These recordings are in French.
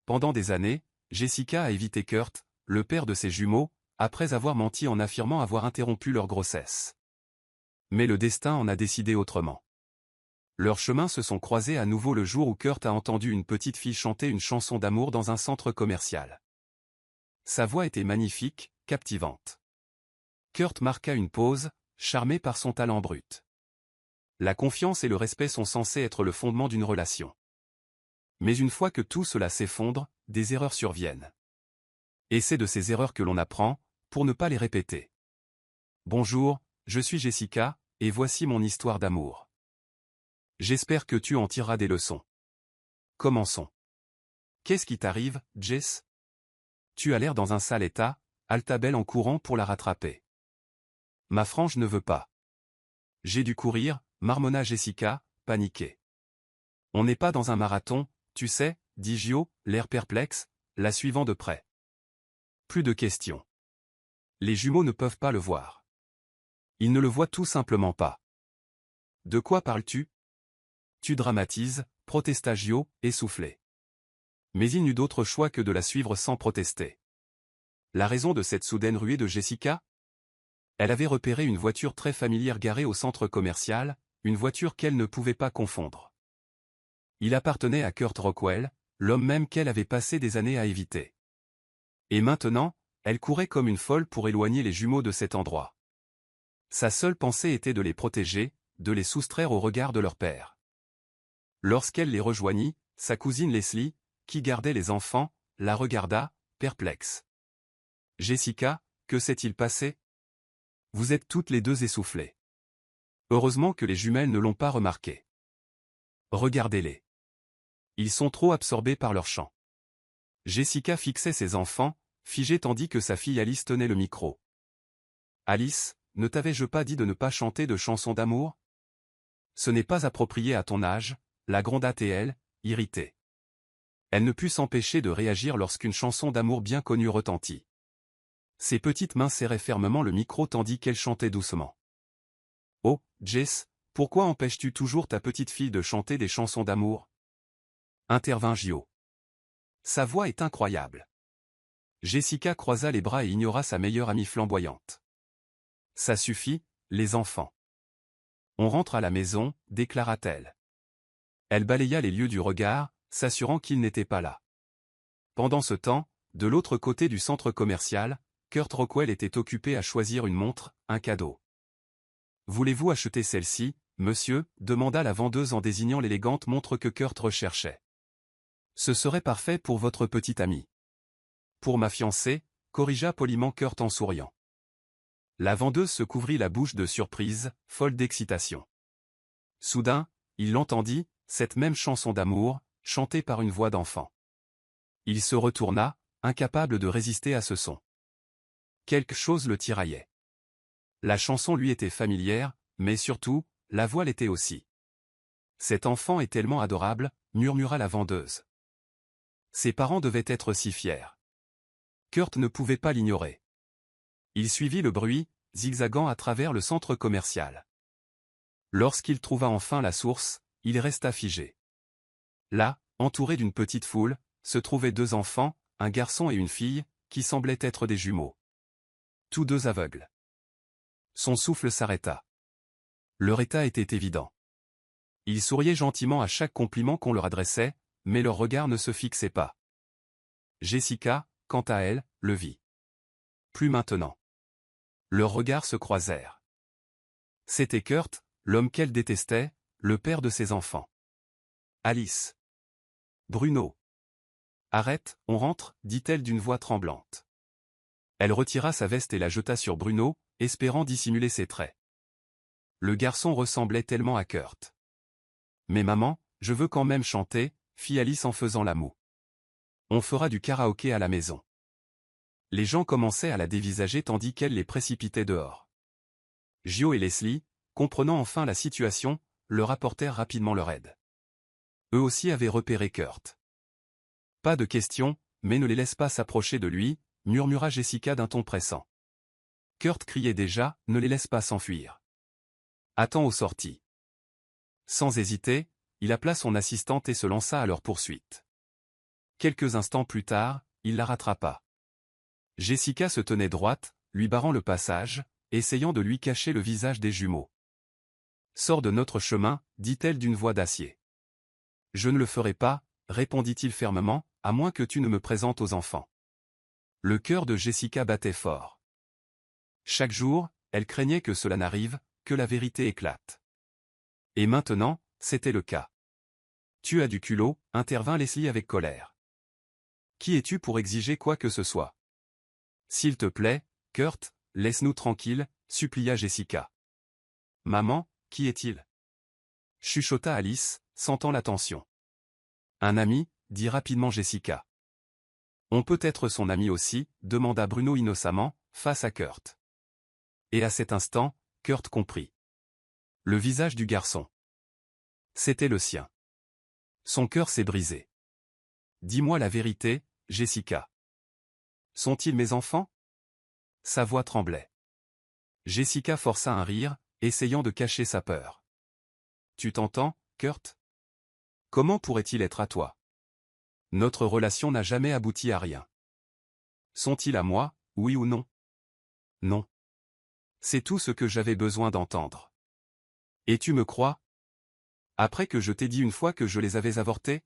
Pendant des années, Jessica a évité Kurt, le père de ses jumeaux, après avoir menti en affirmant avoir interrompu leur grossesse. Mais le destin en a décidé autrement. Leurs chemins se sont croisés à nouveau le jour où Kurt a entendu une petite fille chanter une chanson d'amour dans un centre commercial. Sa voix était magnifique, captivante. Kurt marqua une pause, charmé par son talent brut. La confiance et le respect sont censés être le fondement d'une relation. Mais une fois que tout cela s'effondre, des erreurs surviennent. Et c'est de ces erreurs que l'on apprend, pour ne pas les répéter. Bonjour, je suis Jessica, et voici mon histoire d'amour. J'espère que tu en tireras des leçons. Commençons. Qu'est-ce qui t'arrive, Jess? Tu as l'air dans un sale état, Altabelle en courant pour la rattraper. Ma frange ne veut pas. J'ai dû courir, marmonna Jessica, paniquée. On n'est pas dans un marathon, tu sais, dit Gio, l'air perplexe, la suivant de près. Plus de questions. Les jumeaux ne peuvent pas le voir. Ils ne le voient tout simplement pas. De quoi parles-tu? Tu dramatises, protesta Gio, essoufflé. Mais il n'eut d'autre choix que de la suivre sans protester. La raison de cette soudaine ruée de Jessica? Elle avait repéré une voiture très familière garée au centre commercial, une voiture qu'elle ne pouvait pas confondre. Il appartenait à Kurt Rockwell, l'homme même qu'elle avait passé des années à éviter. Et maintenant, elle courait comme une folle pour éloigner les jumeaux de cet endroit. Sa seule pensée était de les protéger, de les soustraire au regard de leur père. Lorsqu'elle les rejoignit, sa cousine Leslie, qui gardait les enfants, la regarda, perplexe. « Jessica, que s'est-il passé? Vous êtes toutes les deux essoufflées. » Heureusement que les jumelles ne l'ont pas remarqué. Regardez-les. Ils sont trop absorbés par leur chant. Jessica fixait ses enfants, figée tandis que sa fille Alice tenait le micro. « Alice, ne t'avais-je pas dit de ne pas chanter de chansons d'amour? Ce n'est pas approprié à ton âge, » la gronda-t-elle, irritée. Elle ne put s'empêcher de réagir lorsqu'une chanson d'amour bien connue retentit. Ses petites mains serraient fermement le micro tandis qu'elle chantait doucement. « Oh, Jess, pourquoi empêches-tu toujours ta petite fille de chanter des chansons d'amour ?» intervint Gio. Sa voix est incroyable. Jessica croisa les bras et ignora sa meilleure amie flamboyante. Ça suffit, les enfants. On rentre à la maison, déclara-t-elle. Elle balaya les lieux du regard, s'assurant qu'ils n'étaient pas là. Pendant ce temps, de l'autre côté du centre commercial, Kurt Rockwell était occupé à choisir une montre, un cadeau. « Voulez-vous acheter celle-ci, monsieur ?» demanda la vendeuse en désignant l'élégante montre que Kurt recherchait. « Ce serait parfait pour votre petite amie. »« Pour ma fiancée » corrigea poliment Kurt en souriant. La vendeuse se couvrit la bouche de surprise, folle d'excitation. Soudain, il l'entendit, cette même chanson d'amour, chantée par une voix d'enfant. Il se retourna, incapable de résister à ce son. Quelque chose le tiraillait. La chanson lui était familière, mais surtout, la voix l'était aussi. « Cet enfant est tellement adorable » murmura la vendeuse. Ses parents devaient être si fiers. Kurt ne pouvait pas l'ignorer. Il suivit le bruit, zigzagant à travers le centre commercial. Lorsqu'il trouva enfin la source, il resta figé. Là, entouré d'une petite foule, se trouvaient deux enfants, un garçon et une fille, qui semblaient être des jumeaux. Tous deux aveugles. Son souffle s'arrêta. Leur état était évident. Ils souriaient gentiment à chaque compliment qu'on leur adressait, mais leur regard ne se fixait pas. Jessica, quant à elle, le vit. Plus maintenant. Leurs regards se croisèrent. C'était Kurt, l'homme qu'elle détestait, le père de ses enfants. Alice. Bruno. Arrête, on rentre, dit-elle d'une voix tremblante. Elle retira sa veste et la jeta sur Bruno, espérant dissimuler ses traits. Le garçon ressemblait tellement à Kurt. Mais maman, je veux quand même chanter, fit Alice en faisant la moue. On fera du karaoké à la maison. Les gens commençaient à la dévisager tandis qu'elle les précipitait dehors. Gio et Leslie, comprenant enfin la situation, leur apportèrent rapidement leur aide. Eux aussi avaient repéré Kurt. Pas de question, mais ne les laisse pas s'approcher de lui, murmura Jessica d'un ton pressant. Kurt criait déjà, ne les laisse pas s'enfuir. Attends aux sorties. Sans hésiter, il appela son assistante et se lança à leur poursuite. Quelques instants plus tard, il la rattrapa. Jessica se tenait droite, lui barrant le passage, essayant de lui cacher le visage des jumeaux. « Sors de notre chemin, dit-elle d'une voix d'acier. « Je ne le ferai pas, répondit-il fermement, à moins que tu ne me présentes aux enfants. » Le cœur de Jessica battait fort. Chaque jour, elle craignait que cela n'arrive, que la vérité éclate. Et maintenant, c'était le cas. « Tu as du culot, intervint Leslie avec colère. Qui es-tu pour exiger quoi que ce soit? S'il te plaît, Kurt, laisse-nous tranquilles, supplia Jessica. Maman, qui est-il? Chuchota Alice, sentant la tension. Un ami, dit rapidement Jessica. On peut être son ami aussi, demanda Bruno innocemment, face à Kurt. Et à cet instant, Kurt comprit. Le visage du garçon. C'était le sien. Son cœur s'est brisé. Dis-moi la vérité, Jessica. Sont-ils mes enfants? Sa voix tremblait. Jessica força un rire, essayant de cacher sa peur. Tu t'entends, Kurt? Comment pourrait-il être à toi? Notre relation n'a jamais abouti à rien. Sont-ils à moi, oui ou non? Non. C'est tout ce que j'avais besoin d'entendre. Et tu me crois? Après que je t'ai dit une fois que je les avais avortés?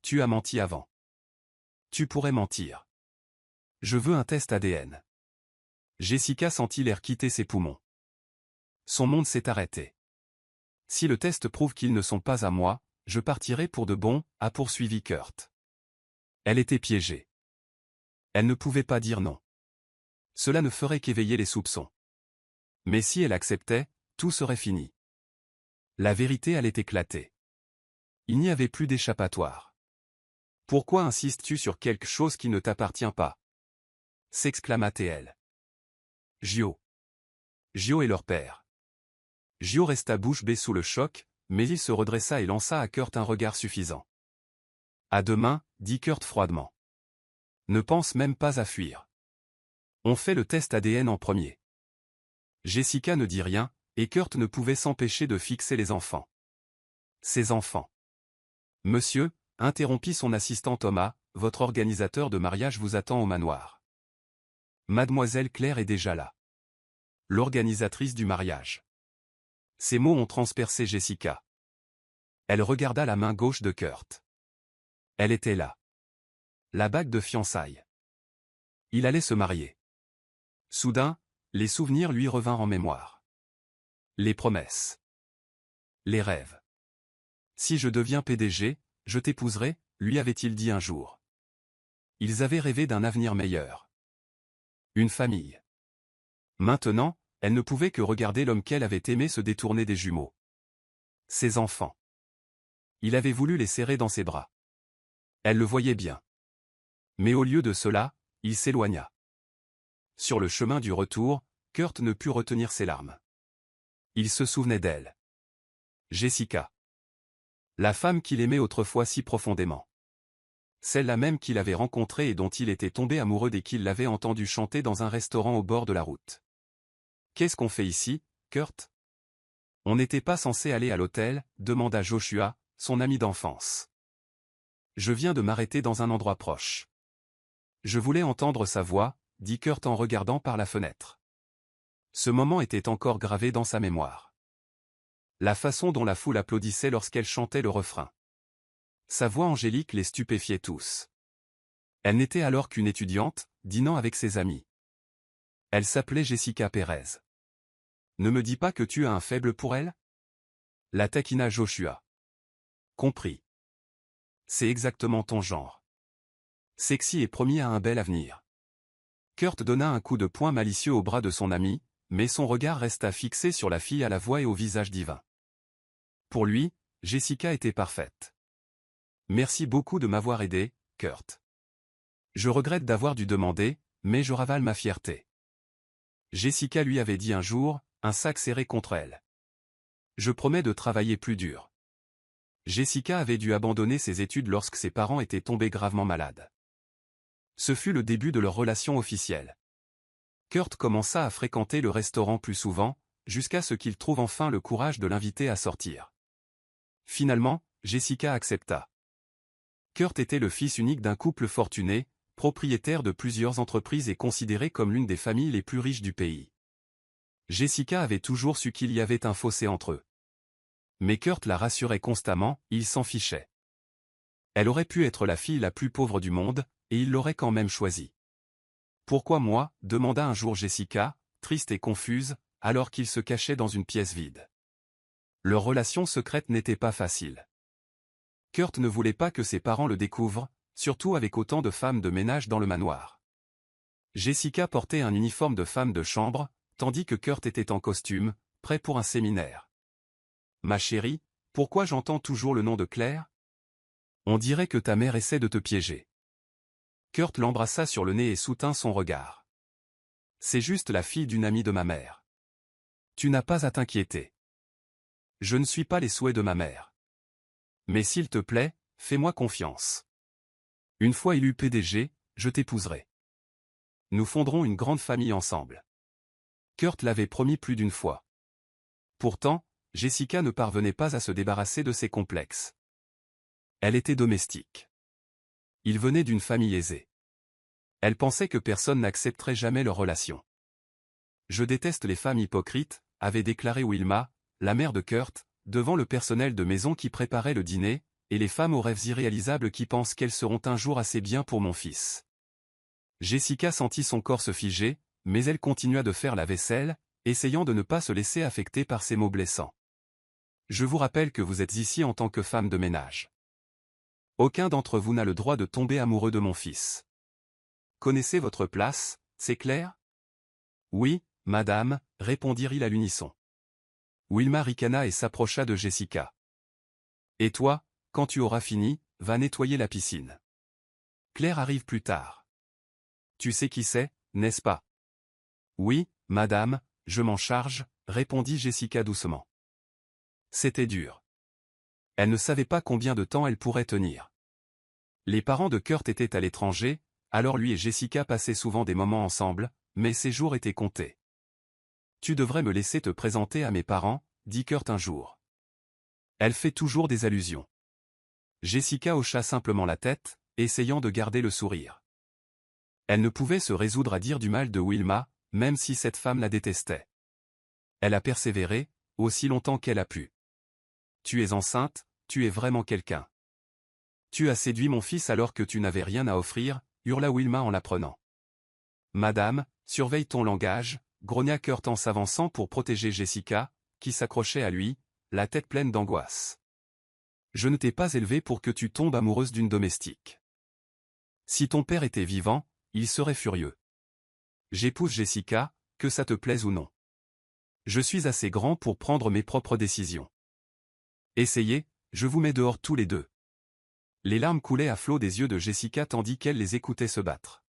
Tu as menti avant. Tu pourrais mentir. Je veux un test ADN. Jessica sentit l'air quitter ses poumons. Son monde s'est arrêté. Si le test prouve qu'ils ne sont pas à moi, je partirai pour de bon, a poursuivi Kurt. Elle était piégée. Elle ne pouvait pas dire non. Cela ne ferait qu'éveiller les soupçons. Mais si elle acceptait, tout serait fini. La vérité allait éclater. Il n'y avait plus d'échappatoire. Pourquoi insistes-tu sur quelque chose qui ne t'appartient pas? S'exclama-t-elle. Gio. Gio est leur père. Gio resta bouche bée sous le choc, mais il se redressa et lança à Kurt un regard suffisant. À demain, dit Kurt froidement. Ne pense même pas à fuir. On fait le test ADN en premier. Jessica ne dit rien, et Kurt ne pouvait s'empêcher de fixer les enfants. Ses enfants. Monsieur, interrompit son assistant Thomas, votre organisateur de mariage vous attend au manoir. Mademoiselle Claire est déjà là. L'organisatrice du mariage. Ces mots ont transpercé Jessica. Elle regarda la main gauche de Kurt. Elle était là. La bague de fiançailles. Il allait se marier. Soudain, les souvenirs lui revinrent en mémoire. Les promesses. Les rêves. Si je deviens PDG, je t'épouserai, lui avait-il dit un jour. Ils avaient rêvé d'un avenir meilleur. Une famille. Maintenant, elle ne pouvait que regarder l'homme qu'elle avait aimé se détourner des jumeaux. Ses enfants. Il avait voulu les serrer dans ses bras. Elle le voyait bien. Mais au lieu de cela, il s'éloigna. Sur le chemin du retour, Kurt ne put retenir ses larmes. Il se souvenait d'elle. Jessica. La femme qu'il aimait autrefois si profondément. Celle-là même qu'il avait rencontrée et dont il était tombé amoureux dès qu'il l'avait entendue chanter dans un restaurant au bord de la route. Qu'est-ce qu'on fait ici, Kurt? On n'était pas censé aller à l'hôtel, demanda Joshua, son ami d'enfance. Je viens de m'arrêter dans un endroit proche. Je voulais entendre sa voix, dit Kurt en regardant par la fenêtre. Ce moment était encore gravé dans sa mémoire. La façon dont la foule applaudissait lorsqu'elle chantait le refrain. Sa voix angélique les stupéfiait tous. Elle n'était alors qu'une étudiante, dînant avec ses amis. Elle s'appelait Jessica Pérez. Ne me dis pas que tu as un faible pour elle? La taquina Joshua. Compris. C'est exactement ton genre. Sexy et promis à un bel avenir. Kurt donna un coup de poing malicieux au bras de son ami, mais son regard resta fixé sur la fille à la voix et au visage divin. Pour lui, Jessica était parfaite. Merci beaucoup de m'avoir aidé, Kurt. Je regrette d'avoir dû demander, mais je ravale ma fierté. Jessica lui avait dit un jour, un sac serré contre elle. Je promets de travailler plus dur. Jessica avait dû abandonner ses études lorsque ses parents étaient tombés gravement malades. Ce fut le début de leur relation officielle. Kurt commença à fréquenter le restaurant plus souvent, jusqu'à ce qu'il trouve enfin le courage de l'inviter à sortir. Finalement, Jessica accepta. Kurt était le fils unique d'un couple fortuné, propriétaire de plusieurs entreprises et considéré comme l'une des familles les plus riches du pays. Jessica avait toujours su qu'il y avait un fossé entre eux. Mais Kurt la rassurait constamment, il s'en fichait. Elle aurait pu être la fille la plus pauvre du monde, et il l'aurait quand même choisie. Pourquoi moi, demanda un jour Jessica, triste et confuse, alors qu'il se cachait dans une pièce vide. Leur relation secrète n'était pas facile. Kurt ne voulait pas que ses parents le découvrent, surtout avec autant de femmes de ménage dans le manoir. Jessica portait un uniforme de femme de chambre, tandis que Kurt était en costume, prêt pour un séminaire. « Ma chérie, pourquoi j'entends toujours le nom de Claire ? On dirait que ta mère essaie de te piéger. » Kurt l'embrassa sur le nez et soutint son regard. « C'est juste la fille d'une amie de ma mère. Tu n'as pas à t'inquiéter. Je ne suis pas les souhaits de ma mère. Mais s'il te plaît, fais-moi confiance. Une fois élu PDG, je t'épouserai. Nous fonderons une grande famille ensemble. » Kurt l'avait promis plus d'une fois. Pourtant, Jessica ne parvenait pas à se débarrasser de ses complexes. Elle était domestique. Il venait d'une famille aisée. Elle pensait que personne n'accepterait jamais leur relation. « Je déteste les femmes hypocrites », avait déclaré Wilma, la mère de Kurt, devant le personnel de maison qui préparait le dîner, et les femmes aux rêves irréalisables qui pensent qu'elles seront un jour assez bien pour mon fils. Jessica sentit son corps se figer, mais elle continua de faire la vaisselle, essayant de ne pas se laisser affecter par ces mots blessants. « Je vous rappelle que vous êtes ici en tant que femme de ménage. Aucun d'entre vous n'a le droit de tomber amoureux de mon fils. Connaissez votre place, c'est clair ? » « Oui, madame, » répondirent-ils à l'unisson. Wilma ricana et s'approcha de Jessica. « Et toi, quand tu auras fini, va nettoyer la piscine. Claire arrive plus tard. Tu sais qui c'est, n'est-ce pas ? » « Oui, madame, je m'en charge, » répondit Jessica doucement. C'était dur. Elle ne savait pas combien de temps elle pourrait tenir. Les parents de Kurt étaient à l'étranger, alors lui et Jessica passaient souvent des moments ensemble, mais ses jours étaient comptés. « Tu devrais me laisser te présenter à mes parents, » dit Kurt un jour. Elle fait toujours des allusions. Jessica hocha simplement la tête, essayant de garder le sourire. Elle ne pouvait se résoudre à dire du mal de Wilma, même si cette femme la détestait. Elle a persévéré, aussi longtemps qu'elle a pu. « Tu es enceinte, tu es vraiment quelqu'un. Tu as séduit mon fils alors que tu n'avais rien à offrir, » hurla Wilma en l'apprenant. « Madame, surveille ton langage, » grogna Kurt en s'avançant pour protéger Jessica, qui s'accrochait à lui, la tête pleine d'angoisse. « Je ne t'ai pas élevée pour que tu tombes amoureuse d'une domestique. Si ton père était vivant, il serait furieux. J'épouse Jessica, que ça te plaise ou non. Je suis assez grand pour prendre mes propres décisions. Essayez, je vous mets dehors tous les deux. » Les larmes coulaient à flots des yeux de Jessica tandis qu'elle les écoutait se battre.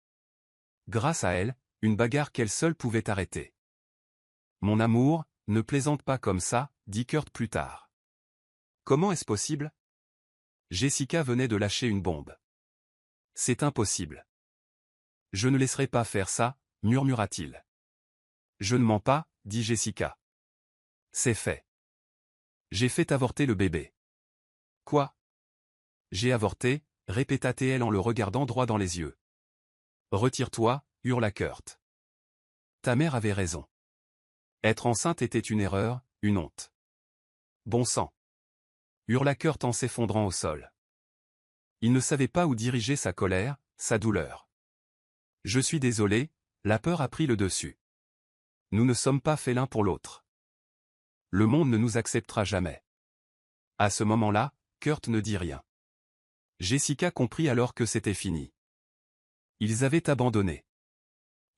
Grâce à elle, une bagarre qu'elle seule pouvait arrêter. « Mon amour, ne plaisante pas comme ça, » dit Kurt plus tard. « Comment est-ce possible ? » Jessica venait de lâcher une bombe. « C'est impossible. Je ne laisserai pas faire ça, » murmura-t-il. « Je ne mens pas, » dit Jessica. « C'est fait. J'ai fait avorter le bébé. »« Quoi ? » J'ai avorté, répéta-t-elle en le regardant droit dans les yeux. « Retire-toi, » hurla Kurt. « Ta mère avait raison. Être enceinte était une erreur, une honte. »« Bon sang !» hurla Kurt en s'effondrant au sol. Il ne savait pas où diriger sa colère, sa douleur. « Je suis désolé, la peur a pris le dessus. Nous ne sommes pas faits l'un pour l'autre. Le monde ne nous acceptera jamais. » À ce moment-là, Kurt ne dit rien. Jessica comprit alors que c'était fini. Ils avaient abandonné.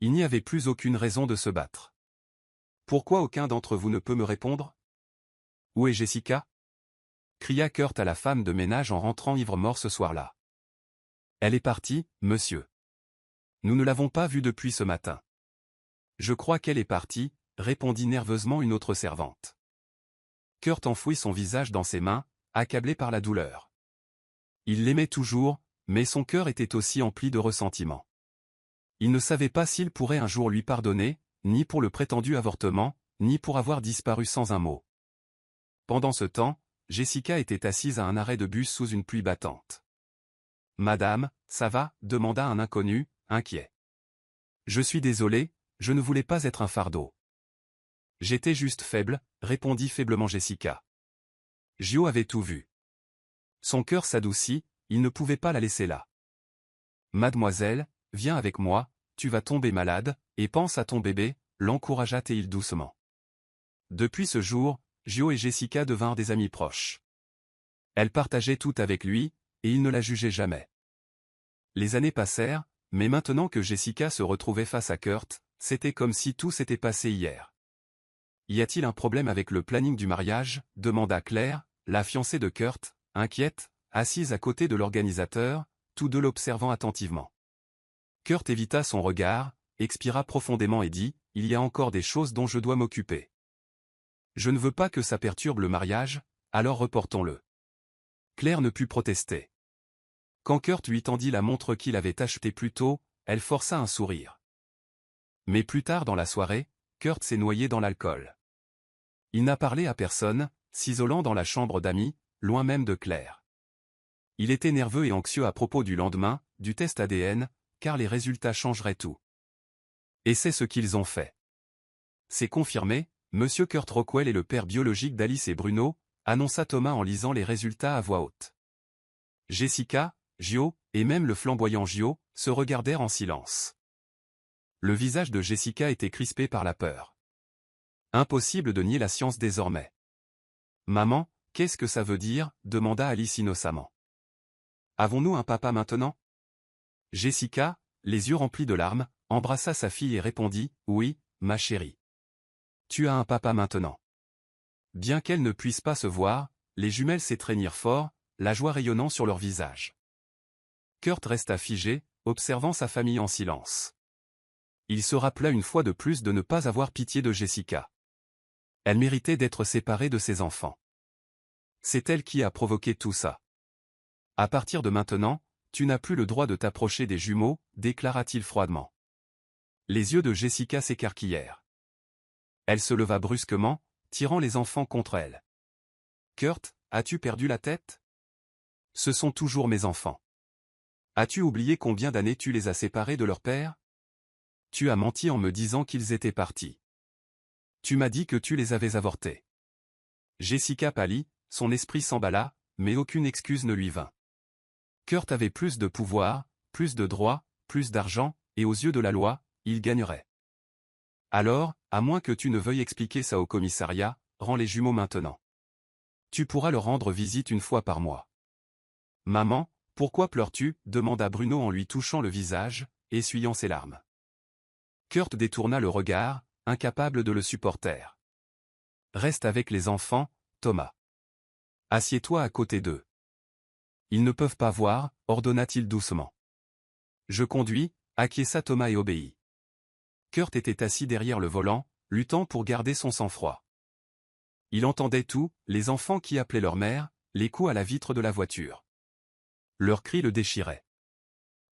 Il n'y avait plus aucune raison de se battre. « Pourquoi aucun d'entre vous ne peut me répondre ? Où est Jessica ? » cria Kurt à la femme de ménage en rentrant ivre-mort ce soir-là. « Elle est partie, monsieur. Nous ne l'avons pas vue depuis ce matin. »« Je crois qu'elle est partie, » répondit nerveusement une autre servante. Kurt enfouit son visage dans ses mains, accablé par la douleur. Il l'aimait toujours, mais son cœur était aussi empli de ressentiment. Il ne savait pas s'il pourrait un jour lui pardonner, ni pour le prétendu avortement, ni pour avoir disparu sans un mot. Pendant ce temps, Jessica était assise à un arrêt de bus sous une pluie battante. Madame, ça va? Demanda un inconnu, inquiet. Je suis désolé, je ne voulais pas être un fardeau. J'étais juste faible, répondit faiblement Jessica. Gio avait tout vu. Son cœur s'adoucit, il ne pouvait pas la laisser là. Mademoiselle, viens avec moi, tu vas tomber malade, et pense à ton bébé, l'encouragea-t-il doucement. Depuis ce jour, Gio et Jessica devinrent des amis proches. Elle partageait tout avec lui, et il ne la jugeait jamais. Les années passèrent, mais maintenant que Jessica se retrouvait face à Kurt, c'était comme si tout s'était passé hier. Y a-t-il un problème avec le planning du mariage? Demanda Claire, la fiancée de Kurt, inquiète, assise à côté de l'organisateur, tous deux l'observant attentivement. Kurt évita son regard, expira profondément et dit, « Il y a encore des choses dont je dois m'occuper. Je ne veux pas que ça perturbe le mariage, alors reportons-le. » Claire ne put protester. Quand Kurt lui tendit la montre qu'il avait achetée plus tôt, elle força un sourire. Mais plus tard dans la soirée, Kurt s'est noyé dans l'alcool. Il n'a parlé à personne, s'isolant dans la chambre d'amis, loin même de Claire. Il était nerveux et anxieux à propos du lendemain, du test ADN, car les résultats changeraient tout. Et c'est ce qu'ils ont fait. C'est confirmé, Monsieur Kurt Rockwell est le père biologique d'Alice et Bruno, annonça Thomas en lisant les résultats à voix haute. Jessica, Gio, et même le flamboyant Gio, se regardèrent en silence. Le visage de Jessica était crispé par la peur. Impossible de nier la science désormais. « Maman, qu'est-ce que ça veut dire ?» demanda Alice innocemment. « Avons-nous un papa maintenant ?» Jessica, les yeux remplis de larmes, embrassa sa fille et répondit, « Oui, ma chérie. Tu as un papa maintenant. » Bien qu'elles ne puissent pas se voir, les jumelles s'étreignirent fort, la joie rayonnant sur leur visage. Kurt resta figé, observant sa famille en silence. Il se rappela une fois de plus de ne pas avoir pitié de Jessica. Elle méritait d'être séparée de ses enfants. C'est elle qui a provoqué tout ça. À partir de maintenant, tu n'as plus le droit de t'approcher des jumeaux, déclara-t-il froidement. Les yeux de Jessica s'écarquillèrent. Elle se leva brusquement, tirant les enfants contre elle. Kurt, as-tu perdu la tête? Ce sont toujours mes enfants. As-tu oublié combien d'années tu les as séparés de leur père? Tu as menti en me disant qu'ils étaient partis. Tu m'as dit que tu les avais avortés. Jessica pâlit, son esprit s'emballa, mais aucune excuse ne lui vint. Kurt avait plus de pouvoir, plus de droits, plus d'argent, et aux yeux de la loi, il gagnerait. Alors, à moins que tu ne veuilles expliquer ça au commissariat, rends les jumeaux maintenant. Tu pourras leur rendre visite une fois par mois. Maman, pourquoi pleures-tu? Demanda Bruno en lui touchant le visage, essuyant ses larmes. Kurt détourna le regard, incapable de le supporter. Reste avec les enfants, Thomas. Assieds-toi à côté d'eux. Ils ne peuvent pas voir, ordonna-t-il doucement. Je conduis, acquiesça Thomas et obéit. Kurt était assis derrière le volant, luttant pour garder son sang-froid. Il entendait tout, les enfants qui appelaient leur mère, les coups à la vitre de la voiture. Leurs cris le déchiraient.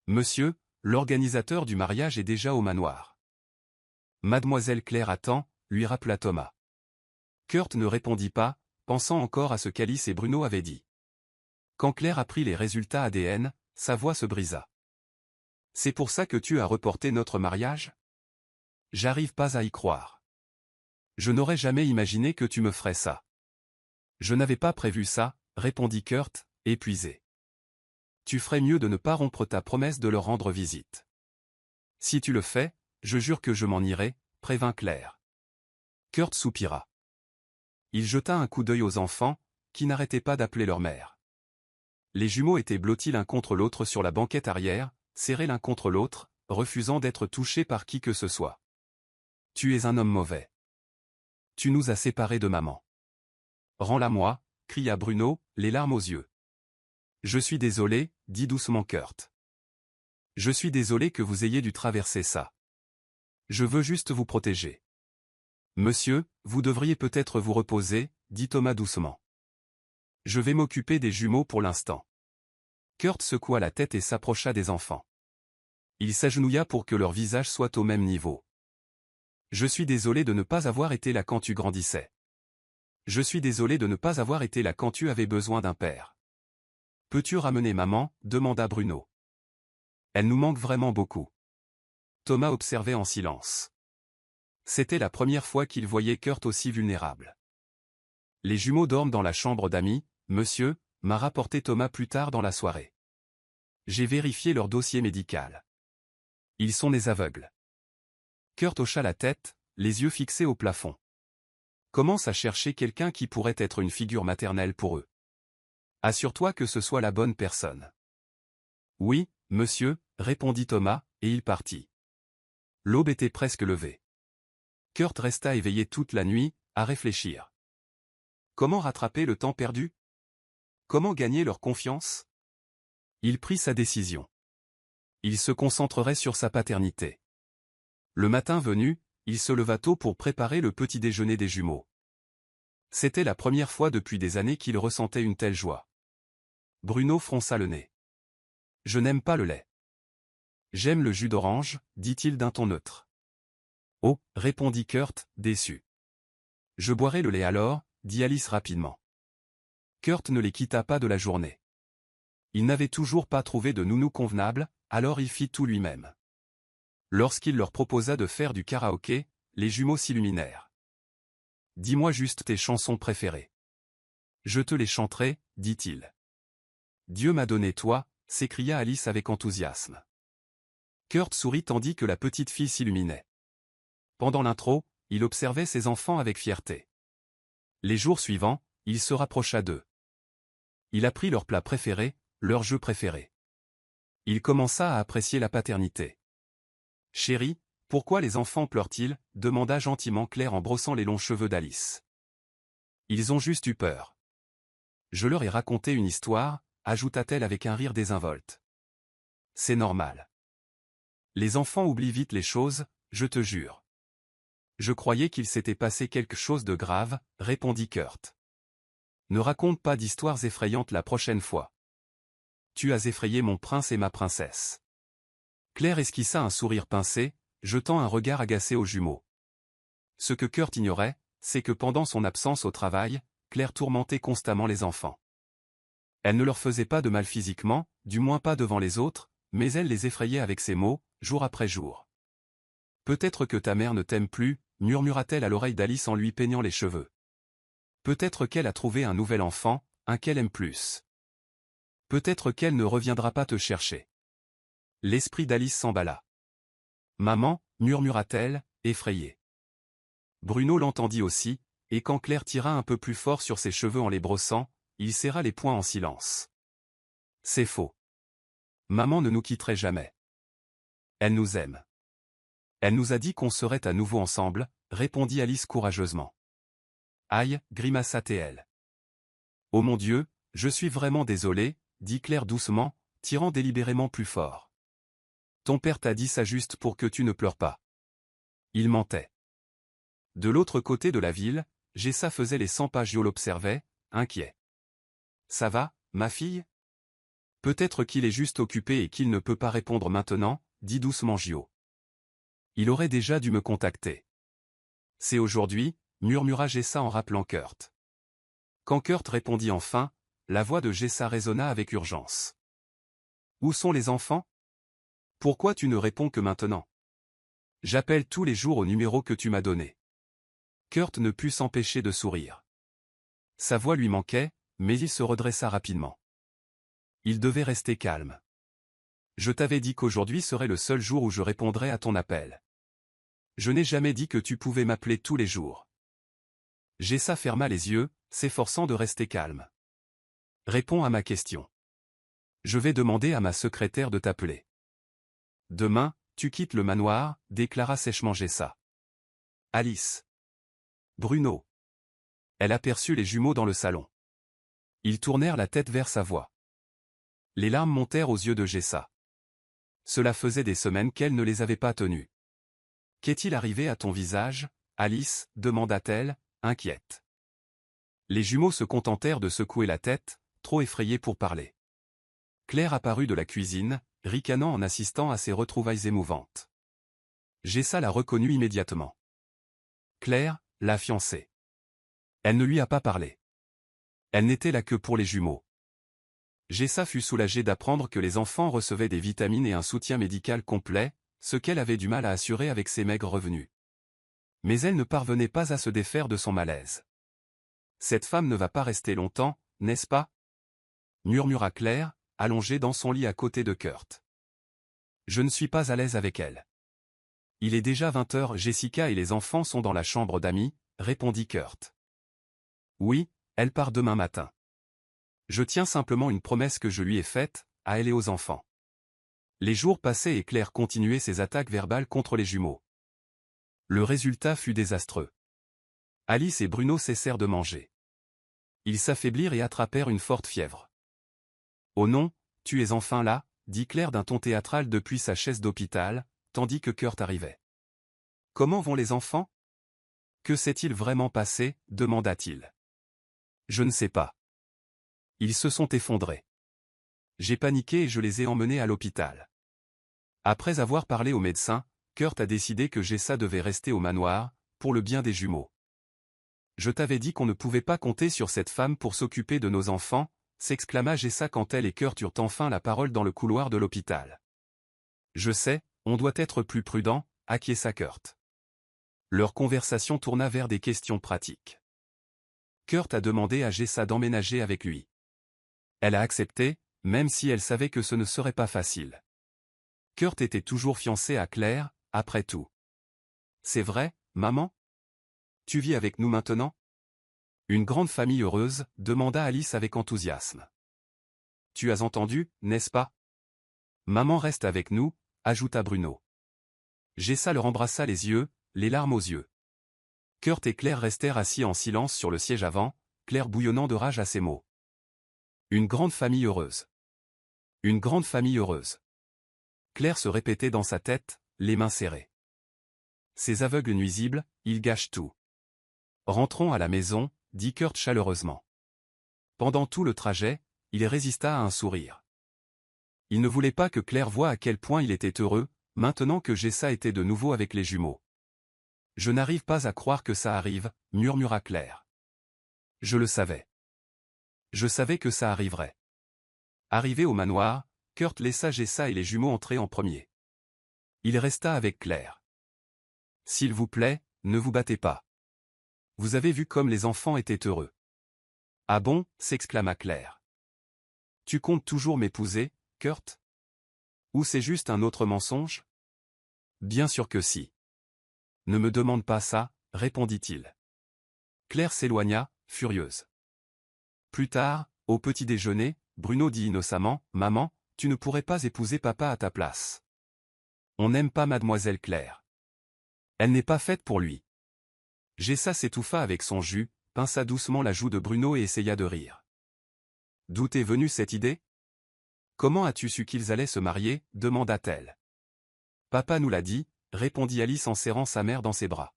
Monsieur, l'organisateur du mariage est déjà au manoir. Mademoiselle Claire attend, lui rappela Thomas. Kurt ne répondit pas, pensant encore à ce qu'Alice et Bruno avaient dit. Quand Claire apprit les résultats ADN, sa voix se brisa. C'est pour ça que tu as reporté notre mariage? J'arrive pas à y croire. Je n'aurais jamais imaginé que tu me ferais ça. Je n'avais pas prévu ça, répondit Kurt, épuisé. Tu ferais mieux de ne pas rompre ta promesse de leur rendre visite. Si tu le fais, je jure que je m'en irai, prévint Claire. Kurt soupira. Il jeta un coup d'œil aux enfants, qui n'arrêtaient pas d'appeler leur mère. Les jumeaux étaient blottis l'un contre l'autre sur la banquette arrière, serrés l'un contre l'autre, refusant d'être touchés par qui que ce soit. Tu es un homme mauvais. Tu nous as séparés de maman. Rends-la-moi, cria Bruno, les larmes aux yeux. Je suis désolé, dit doucement Kurt. Je suis désolé que vous ayez dû traverser ça. Je veux juste vous protéger. Monsieur, vous devriez peut-être vous reposer, dit Thomas doucement. Je vais m'occuper des jumeaux pour l'instant. Kurt secoua la tête et s'approcha des enfants. Il s'agenouilla pour que leur visage soit au même niveau. Je suis désolé de ne pas avoir été là quand tu grandissais. Je suis désolé de ne pas avoir été là quand tu avais besoin d'un père. Peux-tu ramener maman, demanda Bruno. Elle nous manque vraiment beaucoup. Thomas observait en silence. C'était la première fois qu'il voyait Kurt aussi vulnérable. Les jumeaux dorment dans la chambre d'amis, monsieur, m'a rapporté Thomas plus tard dans la soirée. J'ai vérifié leur dossier médical. Ils sont des aveugles. Kurt hocha la tête, les yeux fixés au plafond. Commence à chercher quelqu'un qui pourrait être une figure maternelle pour eux. Assure-toi que ce soit la bonne personne. Oui, monsieur, répondit Thomas, et il partit. L'aube était presque levée. Kurt resta éveillé toute la nuit, à réfléchir. Comment rattraper le temps perdu? Comment gagner leur confiance? Il prit sa décision. Il se concentrerait sur sa paternité. Le matin venu, il se leva tôt pour préparer le petit déjeuner des jumeaux. C'était la première fois depuis des années qu'il ressentait une telle joie. Bruno fronça le nez. Je n'aime pas le lait. J'aime le jus d'orange, dit-il d'un ton neutre. Oh, répondit Kurt, déçu. Je boirai le lait alors, dit Alice rapidement. Kurt ne les quitta pas de la journée. Il n'avait toujours pas trouvé de nounou convenable, alors il fit tout lui-même. Lorsqu'il leur proposa de faire du karaoké, les jumeaux s'illuminèrent. Dis-moi juste tes chansons préférées. Je te les chanterai, dit-il. Dieu m'a donné toi, s'écria Alice avec enthousiasme. Kurt sourit tandis que la petite fille s'illuminait. Pendant l'intro, il observait ses enfants avec fierté. Les jours suivants, il se rapprocha d'eux. Il apprit leurs plats préférés, leurs jeux préférés. Il commença à apprécier la paternité. « Chérie, pourquoi les enfants pleurent-ils » demanda gentiment Claire en brossant les longs cheveux d'Alice. « Ils ont juste eu peur. Je leur ai raconté une histoire, ajouta-t-elle avec un rire désinvolte. C'est normal. Les enfants oublient vite les choses, je te jure. Je croyais qu'il s'était passé quelque chose de grave, répondit Kurt. Ne raconte pas d'histoires effrayantes la prochaine fois. Tu as effrayé mon prince et ma princesse. Claire esquissa un sourire pincé, jetant un regard agacé aux jumeaux. Ce que Kurt ignorait, c'est que pendant son absence au travail, Claire tourmentait constamment les enfants. Elle ne leur faisait pas de mal physiquement, du moins pas devant les autres, mais elle les effrayait avec ses mots, jour après jour. Peut-être que ta mère ne t'aime plus, murmura-t-elle à l'oreille d'Alice en lui peignant les cheveux. Peut-être qu'elle a trouvé un nouvel enfant, un qu'elle aime plus. Peut-être qu'elle ne reviendra pas te chercher. L'esprit d'Alice s'emballa. Maman, murmura-t-elle, effrayée. Bruno l'entendit aussi, et quand Claire tira un peu plus fort sur ses cheveux en les brossant, il serra les poings en silence. C'est faux. Maman ne nous quitterait jamais. Elle nous aime. Elle nous a dit qu'on serait à nouveau ensemble, répondit Alice courageusement. Aïe, grimaça-t-elle. Oh mon Dieu, je suis vraiment désolée, dit Claire doucement, tirant délibérément plus fort. Ton père t'a dit ça juste pour que tu ne pleures pas. Il mentait. De l'autre côté de la ville, Jessa faisait les 100 pas. Gio l'observait, inquiet. Ça va, ma fille? Peut-être qu'il est juste occupé et qu'il ne peut pas répondre maintenant, dit doucement Gio. Il aurait déjà dû me contacter. C'est aujourd'hui, murmura Jessa en rappelant Kurt. Quand Kurt répondit enfin, la voix de Jessa résonna avec urgence. Où sont les enfants? Pourquoi tu ne réponds que maintenant? J'appelle tous les jours au numéro que tu m'as donné. Kurt ne put s'empêcher de sourire. Sa voix lui manquait, mais il se redressa rapidement. Il devait rester calme. Je t'avais dit qu'aujourd'hui serait le seul jour où je répondrais à ton appel. Je n'ai jamais dit que tu pouvais m'appeler tous les jours. Jessa ferma les yeux, s'efforçant de rester calme. Réponds à ma question. Je vais demander à ma secrétaire de t'appeler. Demain, tu quittes le manoir, déclara sèchement Jessa. Alice. Bruno. Elle aperçut les jumeaux dans le salon. Ils tournèrent la tête vers sa voix. Les larmes montèrent aux yeux de Jessa. Cela faisait des semaines qu'elle ne les avait pas tenus. Qu'est-il arrivé à ton visage, Alice, demanda-t-elle, inquiète. Les jumeaux se contentèrent de secouer la tête, trop effrayés pour parler. Claire apparut de la cuisine, ricanant en assistant à ces retrouvailles émouvantes. Jessa la reconnut immédiatement. Claire, la fiancée. Elle ne lui a pas parlé. Elle n'était là que pour les jumeaux. Jessa fut soulagée d'apprendre que les enfants recevaient des vitamines et un soutien médical complet, ce qu'elle avait du mal à assurer avec ses maigres revenus. Mais elle ne parvenait pas à se défaire de son malaise. Cette femme ne va pas rester longtemps, n'est-ce pas? Murmura Claire, allongée dans son lit à côté de Kurt. Je ne suis pas à l'aise avec elle. Il est déjà 20 heures, Jessica et les enfants sont dans la chambre d'amis, répondit Kurt. Oui, elle part demain matin. Je tiens simplement une promesse que je lui ai faite, à elle et aux enfants. Les jours passaient et Claire continuait ses attaques verbales contre les jumeaux. Le résultat fut désastreux. Alice et Bruno cessèrent de manger. Ils s'affaiblirent et attrapèrent une forte fièvre. « Oh non, tu es enfin là » dit Claire d'un ton théâtral depuis sa chaise d'hôpital, tandis que Kurt arrivait. « Comment vont les enfants ? Que s'est-il vraiment passé ? Demanda-t-il. « Je ne sais pas. Ils se sont effondrés. J'ai paniqué et je les ai emmenés à l'hôpital. » Après avoir parlé au médecin, Kurt a décidé que Jessa devait rester au manoir, pour le bien des jumeaux. « Je t'avais dit qu'on ne pouvait pas compter sur cette femme pour s'occuper de nos enfants, » s'exclama Jessa quand elle et Kurt eurent enfin la parole dans le couloir de l'hôpital. « Je sais, on doit être plus prudent, » acquiesça Kurt. Leur conversation tourna vers des questions pratiques. Kurt a demandé à Jessa d'emménager avec lui. Elle a accepté, même si elle savait que ce ne serait pas facile. Kurt était toujours fiancé à Claire, après tout. « C'est vrai, maman ? Tu vis avec nous maintenant ? » Une grande famille heureuse, demanda Alice avec enthousiasme. « Tu as entendu, n'est-ce pas ? Maman reste avec nous, » ajouta Bruno. Jessa leur embrassa les yeux, les larmes aux yeux. Kurt et Claire restèrent assis en silence sur le siège avant, Claire bouillonnant de rage à ces mots. Une grande famille heureuse. Une grande famille heureuse. Claire se répétait dans sa tête, les mains serrées. Ces aveugles nuisibles, ils gâchent tout. Rentrons à la maison, dit Kurt chaleureusement. Pendant tout le trajet, il résista à un sourire. Il ne voulait pas que Claire voie à quel point il était heureux, maintenant que Jessa était de nouveau avec les jumeaux. « Je n'arrive pas à croire que ça arrive, » murmura Claire. « Je le savais. Je savais que ça arriverait. » Arrivé au manoir, Kurt laissa Jessa et les jumeaux entrer en premier. Il resta avec Claire. « S'il vous plaît, ne vous battez pas. Vous avez vu comme les enfants étaient heureux. »« Ah bon » s'exclama Claire. « Tu comptes toujours m'épouser, Kurt ? Ou c'est juste un autre mensonge ? » « Bien sûr que si. »« Ne me demande pas ça, » répondit-il. Claire s'éloigna, furieuse. Plus tard, au petit déjeuner, Bruno dit innocemment, « Maman, tu ne pourrais pas épouser papa à ta place. On n'aime pas mademoiselle Claire. Elle n'est pas faite pour lui. » Jessa s'étouffa avec son jus, pinça doucement la joue de Bruno et essaya de rire. « D'où t'est venue cette idée ? Comment as-tu su qu'ils allaient se marier ? Demanda-t-elle. « Papa nous l'a dit, » répondit Alice en serrant sa mère dans ses bras.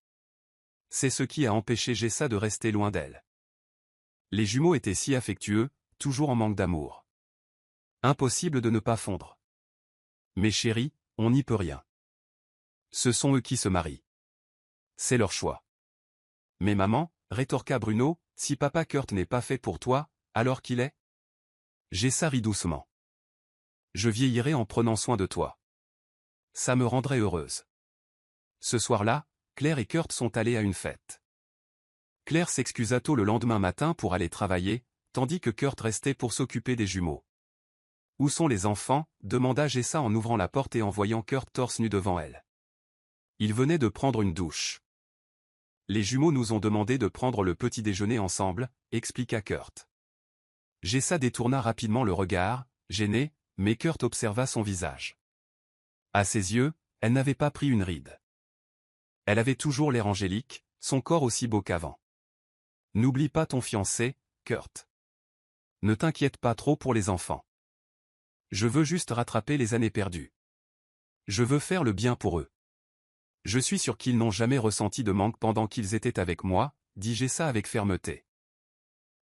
C'est ce qui a empêché Jessa de rester loin d'elle. Les jumeaux étaient si affectueux, toujours en manque d'amour. Impossible de ne pas fondre. Mais chérie, on n'y peut rien. Ce sont eux qui se marient. C'est leur choix. Mais maman, rétorqua Bruno, si papa Kurt n'est pas fait pour toi, alors qu'il est ? Jessa rit doucement. Je vieillirai en prenant soin de toi. Ça me rendrait heureuse. Ce soir-là, Claire et Kurt sont allés à une fête. Claire s'excusa tôt le lendemain matin pour aller travailler, tandis que Kurt restait pour s'occuper des jumeaux. « Où sont les enfants ?» demanda Jessa en ouvrant la porte et en voyant Kurt torse nu devant elle. Il venait de prendre une douche. Les jumeaux nous ont demandé de prendre le petit déjeuner ensemble, expliqua Kurt. Jessa détourna rapidement le regard, gênée, mais Kurt observa son visage. À ses yeux, elle n'avait pas pris une ride. Elle avait toujours l'air angélique, son corps aussi beau qu'avant. N'oublie pas ton fiancé, Kurt. Ne t'inquiète pas trop pour les enfants. Je veux juste rattraper les années perdues. Je veux faire le bien pour eux. Je suis sûr qu'ils n'ont jamais ressenti de manque pendant qu'ils étaient avec moi, dit Jessa avec fermeté.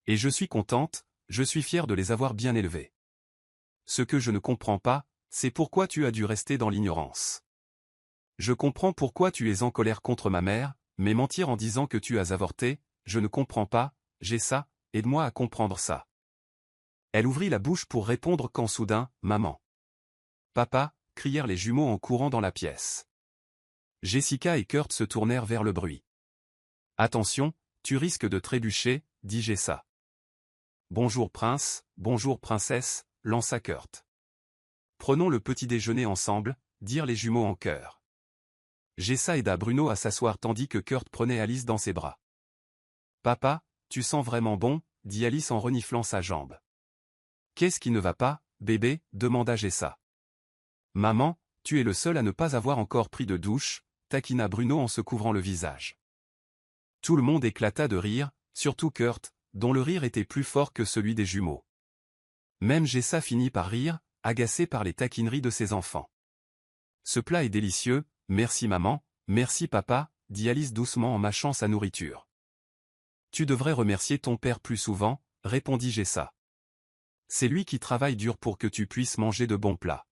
Et je suis contente, je suis fière de les avoir bien élevés. Ce que je ne comprends pas, c'est pourquoi tu as dû rester dans l'ignorance. Je comprends pourquoi tu es en colère contre ma mère, mais mentir en disant que tu as avorté, je ne comprends pas, Jessa, aide-moi à comprendre ça. Elle ouvrit la bouche pour répondre quand soudain, « Maman! Papa !» crièrent les jumeaux en courant dans la pièce. Jessica et Kurt se tournèrent vers le bruit. « Attention, tu risques de trébucher, » dit Jessa. « Bonjour prince, bonjour princesse » lança Kurt. « Prenons le petit déjeuner ensemble » dirent les jumeaux en chœur. Jessa aida Bruno à s'asseoir tandis que Kurt prenait Alice dans ses bras. « Papa, tu sens vraiment bon » dit Alice en reniflant sa jambe. « Qu'est-ce qui ne va pas, bébé » demanda Jessa. « Maman, tu es le seul à ne pas avoir encore pris de douche » taquina Bruno en se couvrant le visage. Tout le monde éclata de rire, surtout Kurt, dont le rire était plus fort que celui des jumeaux. Même Jessa finit par rire, agacée par les taquineries de ses enfants. « Ce plat est délicieux, merci maman, merci papa » dit Alice doucement en mâchant sa nourriture. « Tu devrais remercier ton père plus souvent » répondit Jessa. « C'est lui qui travaille dur pour que tu puisses manger de bons plats. »«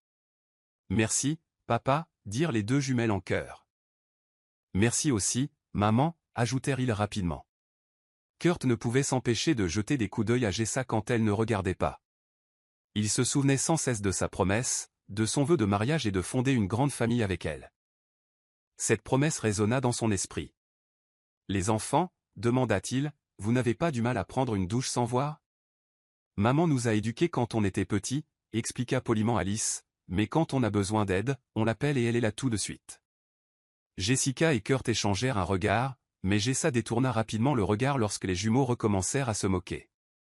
Merci, papa » dirent les deux jumelles en chœur. « Merci aussi, maman » ajoutèrent-ils rapidement. Kurt ne pouvait s'empêcher de jeter des coups d'œil à Jessa quand elle ne regardait pas. Il se souvenait sans cesse de sa promesse, de son vœu de mariage et de fonder une grande famille avec elle. Cette promesse résonna dans son esprit. « Les enfants » demanda-t-il, « vous n'avez pas du mal à prendre une douche sans voir ? Maman nous a éduqués quand on était petits, expliqua poliment Alice, mais quand on a besoin d'aide, on l'appelle et elle est là tout de suite. Jessica et Kurt échangèrent un regard, mais Jessa détourna rapidement le regard lorsque les jumeaux recommencèrent à se moquer.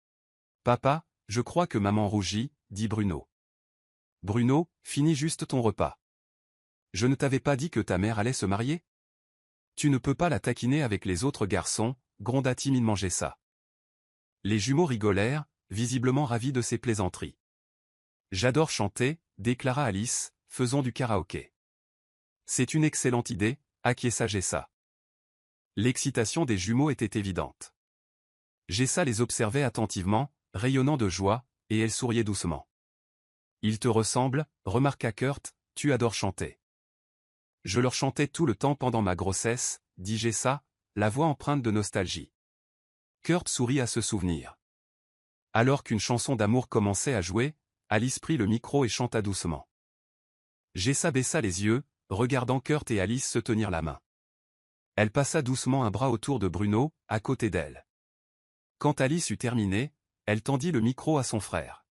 « Papa, je crois que maman rougit » dit Bruno. « Bruno, finis juste ton repas. Je ne t'avais pas dit que ta mère allait se marier ? Tu ne peux pas la taquiner avec les autres garçons » gronda timidement Jessa. Les jumeaux rigolèrent, visiblement ravis de ces plaisanteries. « J'adore chanter » déclara Alice, « faisons du karaoké. »« C'est une excellente idée » acquiesça Jessa. L'excitation des jumeaux était évidente. Jessa les observait attentivement, rayonnant de joie, et elle souriait doucement. « Ils te ressemblent » remarqua Kurt, « tu adores chanter. »« Je leur chantais tout le temps pendant ma grossesse » dit Jessa, la voix empreinte de nostalgie. Kurt sourit à ce souvenir. Alors qu'une chanson d'amour commençait à jouer, Alice prit le micro et chanta doucement. Jessa baissa les yeux, regardant Kurt et Alice se tenir la main. Elle passa doucement un bras autour de Bruno, à côté d'elle. Quand Alice eut terminé, elle tendit le micro à son frère.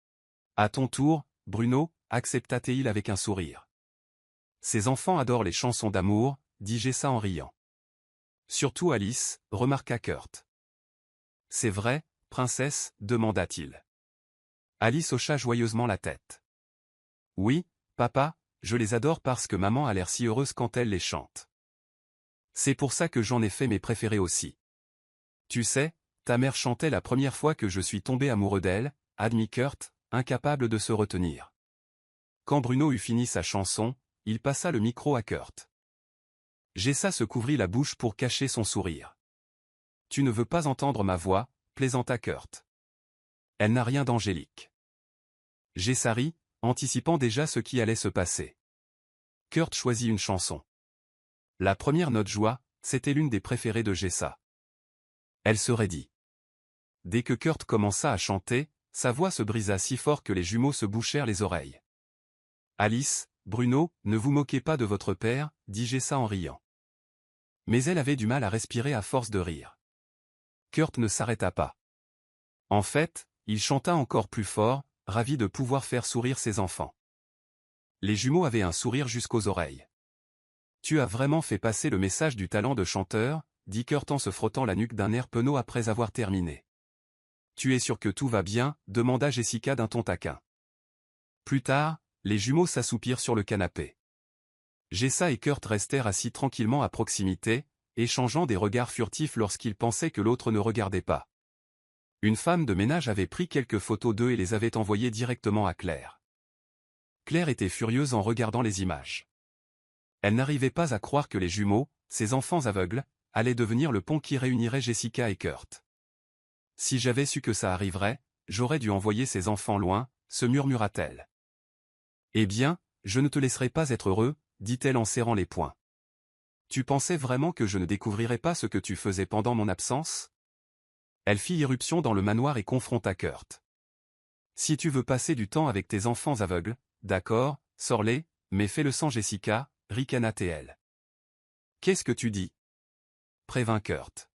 « À ton tour, Bruno » accepta-t-il avec un sourire. « Ces enfants adorent les chansons d'amour » dit Jessa en riant. « Surtout Alice » remarqua Kurt. « C'est vrai, princesse » demanda-t-il. Alice hocha joyeusement la tête. « Oui, papa, je les adore parce que maman a l'air si heureuse quand elle les chante. C'est pour ça que j'en ai fait mes préférés aussi. Tu sais, ta mère chantait la première fois que je suis tombé amoureux d'elle, admit Kurt, incapable de se retenir. » Quand Bruno eut fini sa chanson, il passa le micro à Kurt. Jessa se couvrit la bouche pour cacher son sourire. « Tu ne veux pas entendre ma voix » plaisanta Kurt. « Elle n'a rien d'angélique. » Jessa rit, anticipant déjà ce qui allait se passer. Kurt choisit une chanson. La première note joie, c'était l'une des préférées de Jessa. Elle se raidit. Dès que Kurt commença à chanter, sa voix se brisa si fort que les jumeaux se bouchèrent les oreilles. « Alice, Bruno, ne vous moquez pas de votre père » dit Jessa en riant. Mais elle avait du mal à respirer à force de rire. Kurt ne s'arrêta pas. En fait, il chanta encore plus fort, ravi de pouvoir faire sourire ses enfants. Les jumeaux avaient un sourire jusqu'aux oreilles. « Tu as vraiment fait passer le message du talent de chanteur » dit Kurt en se frottant la nuque d'un air penaud après avoir terminé. « Tu es sûr que tout va bien » demanda Jessica d'un ton taquin. Plus tard, les jumeaux s'assoupirent sur le canapé. Jessa et Kurt restèrent assis tranquillement à proximité, échangeant des regards furtifs lorsqu'ils pensaient que l'autre ne regardait pas. Une femme de ménage avait pris quelques photos d'eux et les avait envoyées directement à Claire. Claire était furieuse en regardant les images. Elle n'arrivait pas à croire que les jumeaux, ses enfants aveugles, allaient devenir le pont qui réunirait Jessica et Kurt. « Si j'avais su que ça arriverait, j'aurais dû envoyer ces enfants loin » se murmura-t-elle. « Eh bien, je ne te laisserai pas être heureux » dit-elle en serrant les poings. « Tu pensais vraiment que je ne découvrirais pas ce que tu faisais pendant mon absence ?» Elle fit irruption dans le manoir et confronta Kurt. Si tu veux passer du temps avec tes enfants aveugles, d'accord, sors-les, mais fais-le sans Jessica, ricana TL. Qu'est-ce que tu dis? Prévint Kurt.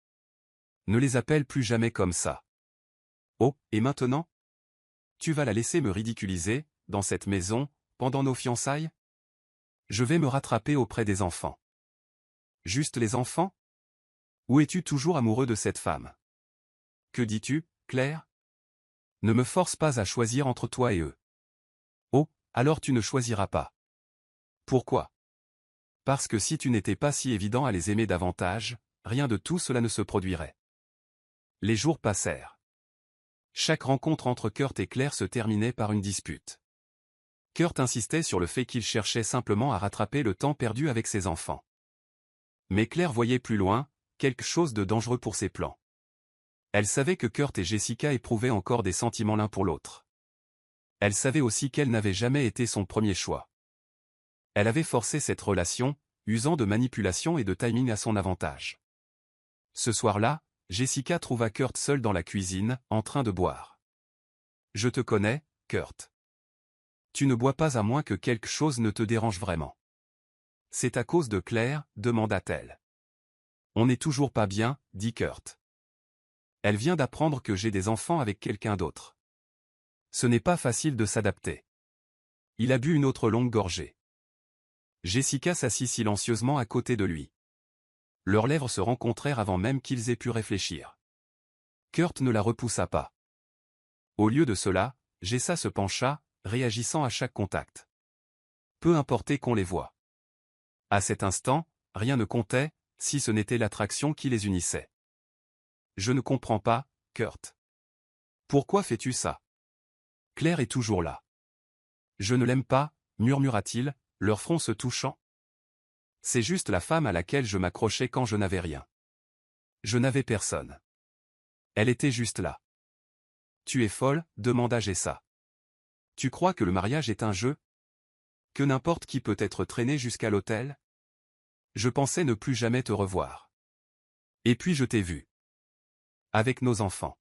Ne les appelle plus jamais comme ça. Oh, et maintenant? Tu vas la laisser me ridiculiser, dans cette maison, pendant nos fiançailles? Je vais me rattraper auprès des enfants. Juste les enfants? Ou es-tu toujours amoureux de cette femme? Que dis-tu, Claire? Ne me force pas à choisir entre toi et eux. Oh, alors tu ne choisiras pas. Pourquoi? Parce que si tu n'étais pas si évident à les aimer davantage, rien de tout cela ne se produirait. Les jours passèrent. Chaque rencontre entre Kurt et Claire se terminait par une dispute. Kurt insistait sur le fait qu'il cherchait simplement à rattraper le temps perdu avec ses enfants. Mais Claire voyait plus loin, quelque chose de dangereux pour ses plans. Elle savait que Kurt et Jessica éprouvaient encore des sentiments l'un pour l'autre. Elle savait aussi qu'elle n'avait jamais été son premier choix. Elle avait forcé cette relation, usant de manipulation et de timing à son avantage. Ce soir-là, Jessica trouva Kurt seul dans la cuisine, en train de boire. « Je te connais, Kurt. Tu ne bois pas à moins que quelque chose ne te dérange vraiment. »« C'est à cause de Claire, demanda-t-elle. »« On n'est toujours pas bien, dit Kurt. Elle vient d'apprendre que j'ai des enfants avec quelqu'un d'autre. Ce n'est pas facile de s'adapter. » Il a bu une autre longue gorgée. Jessica s'assit silencieusement à côté de lui. Leurs lèvres se rencontrèrent avant même qu'ils aient pu réfléchir. Kurt ne la repoussa pas. Au lieu de cela, Jessa se pencha, réagissant à chaque contact. Peu importait qu'on les voie. À cet instant, rien ne comptait, si ce n'était l'attraction qui les unissait. « Je ne comprends pas, Kurt. Pourquoi fais-tu ça? Claire est toujours là. »« Je ne l'aime pas, murmura-t-il, leur front se touchant. C'est juste la femme à laquelle je m'accrochais quand je n'avais rien. Je n'avais personne. Elle était juste là. »« Tu es folle, demanda Jessa. Tu crois que le mariage est un jeu? Que n'importe qui peut être traîné jusqu'à l'hôtel? Je pensais ne plus jamais te revoir. Et puis je t'ai vu. Avec nos enfants.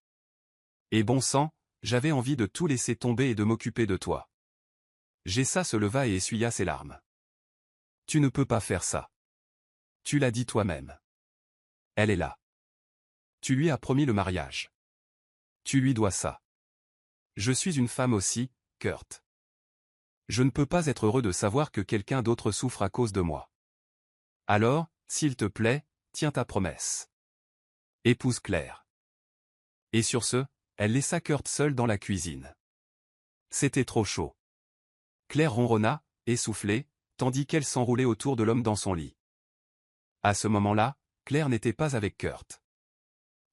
Et bon sang, j'avais envie de tout laisser tomber et de m'occuper de toi. » Jessa se leva et essuya ses larmes. « Tu ne peux pas faire ça. Tu l'as dit toi-même. Elle est là. Tu lui as promis le mariage. Tu lui dois ça. Je suis une femme aussi, Kurt. Je ne peux pas être heureux de savoir que quelqu'un d'autre souffre à cause de moi. Alors, s'il te plaît, tiens ta promesse. Épouse Claire. » Et sur ce, elle laissa Kurt seul dans la cuisine. C'était trop chaud. Claire ronronna, essoufflée, tandis qu'elle s'enroulait autour de l'homme dans son lit. À ce moment-là, Claire n'était pas avec Kurt.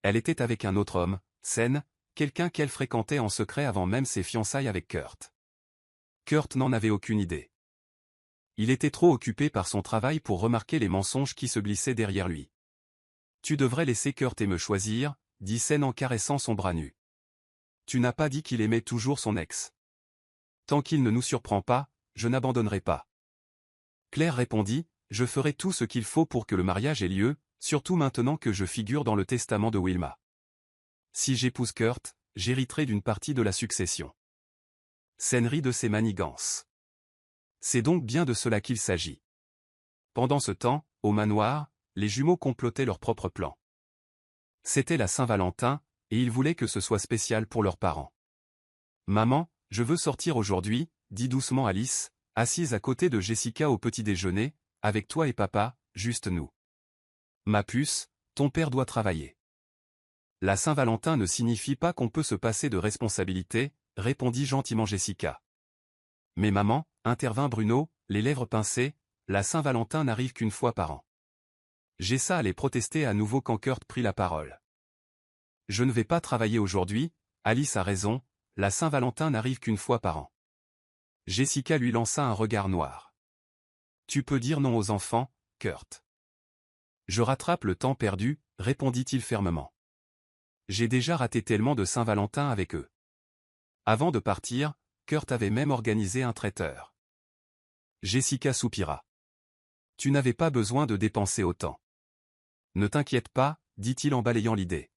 Elle était avec un autre homme, Sen, quelqu'un qu'elle fréquentait en secret avant même ses fiançailles avec Kurt. Kurt n'en avait aucune idée. Il était trop occupé par son travail pour remarquer les mensonges qui se glissaient derrière lui. « Tu devrais laisser Kurt et me choisir, » dit Sen en caressant son bras nu. « Tu n'as pas dit qu'il aimait toujours son ex. Tant qu'il ne nous surprend pas, je n'abandonnerai pas. » Claire répondit, « Je ferai tout ce qu'il faut pour que le mariage ait lieu, surtout maintenant que je figure dans le testament de Wilma. Si j'épouse Kurt, j'hériterai d'une partie de la succession. » Sen rit de ses manigances. C'est donc bien de cela qu'il s'agit. Pendant ce temps, au manoir, les jumeaux complotaient leur propre plan. C'était la Saint-Valentin, et ils voulaient que ce soit spécial pour leurs parents. « Maman, je veux sortir aujourd'hui, » dit doucement Alice, assise à côté de Jessica au petit-déjeuner, « avec toi et papa, juste nous. »« Ma puce, ton père doit travailler. »« La Saint-Valentin ne signifie pas qu'on peut se passer de responsabilité, » répondit gentiment Jessica. « Mais maman, » intervint Bruno, les lèvres pincées, « la Saint-Valentin n'arrive qu'une fois par an. » Jessa allait protester à nouveau quand Kurt prit la parole. « Je ne vais pas travailler aujourd'hui, Alice a raison, la Saint-Valentin n'arrive qu'une fois par an. » Jessica lui lança un regard noir. « Tu peux dire non aux enfants, Kurt. »« Je rattrape le temps perdu, » répondit-il fermement. « J'ai déjà raté tellement de Saint-Valentin avec eux. » Avant de partir, Kurt avait même organisé un traiteur. Jessica soupira. « Tu n'avais pas besoin de dépenser autant. »« Ne t'inquiète pas, » dit-il en balayant l'idée.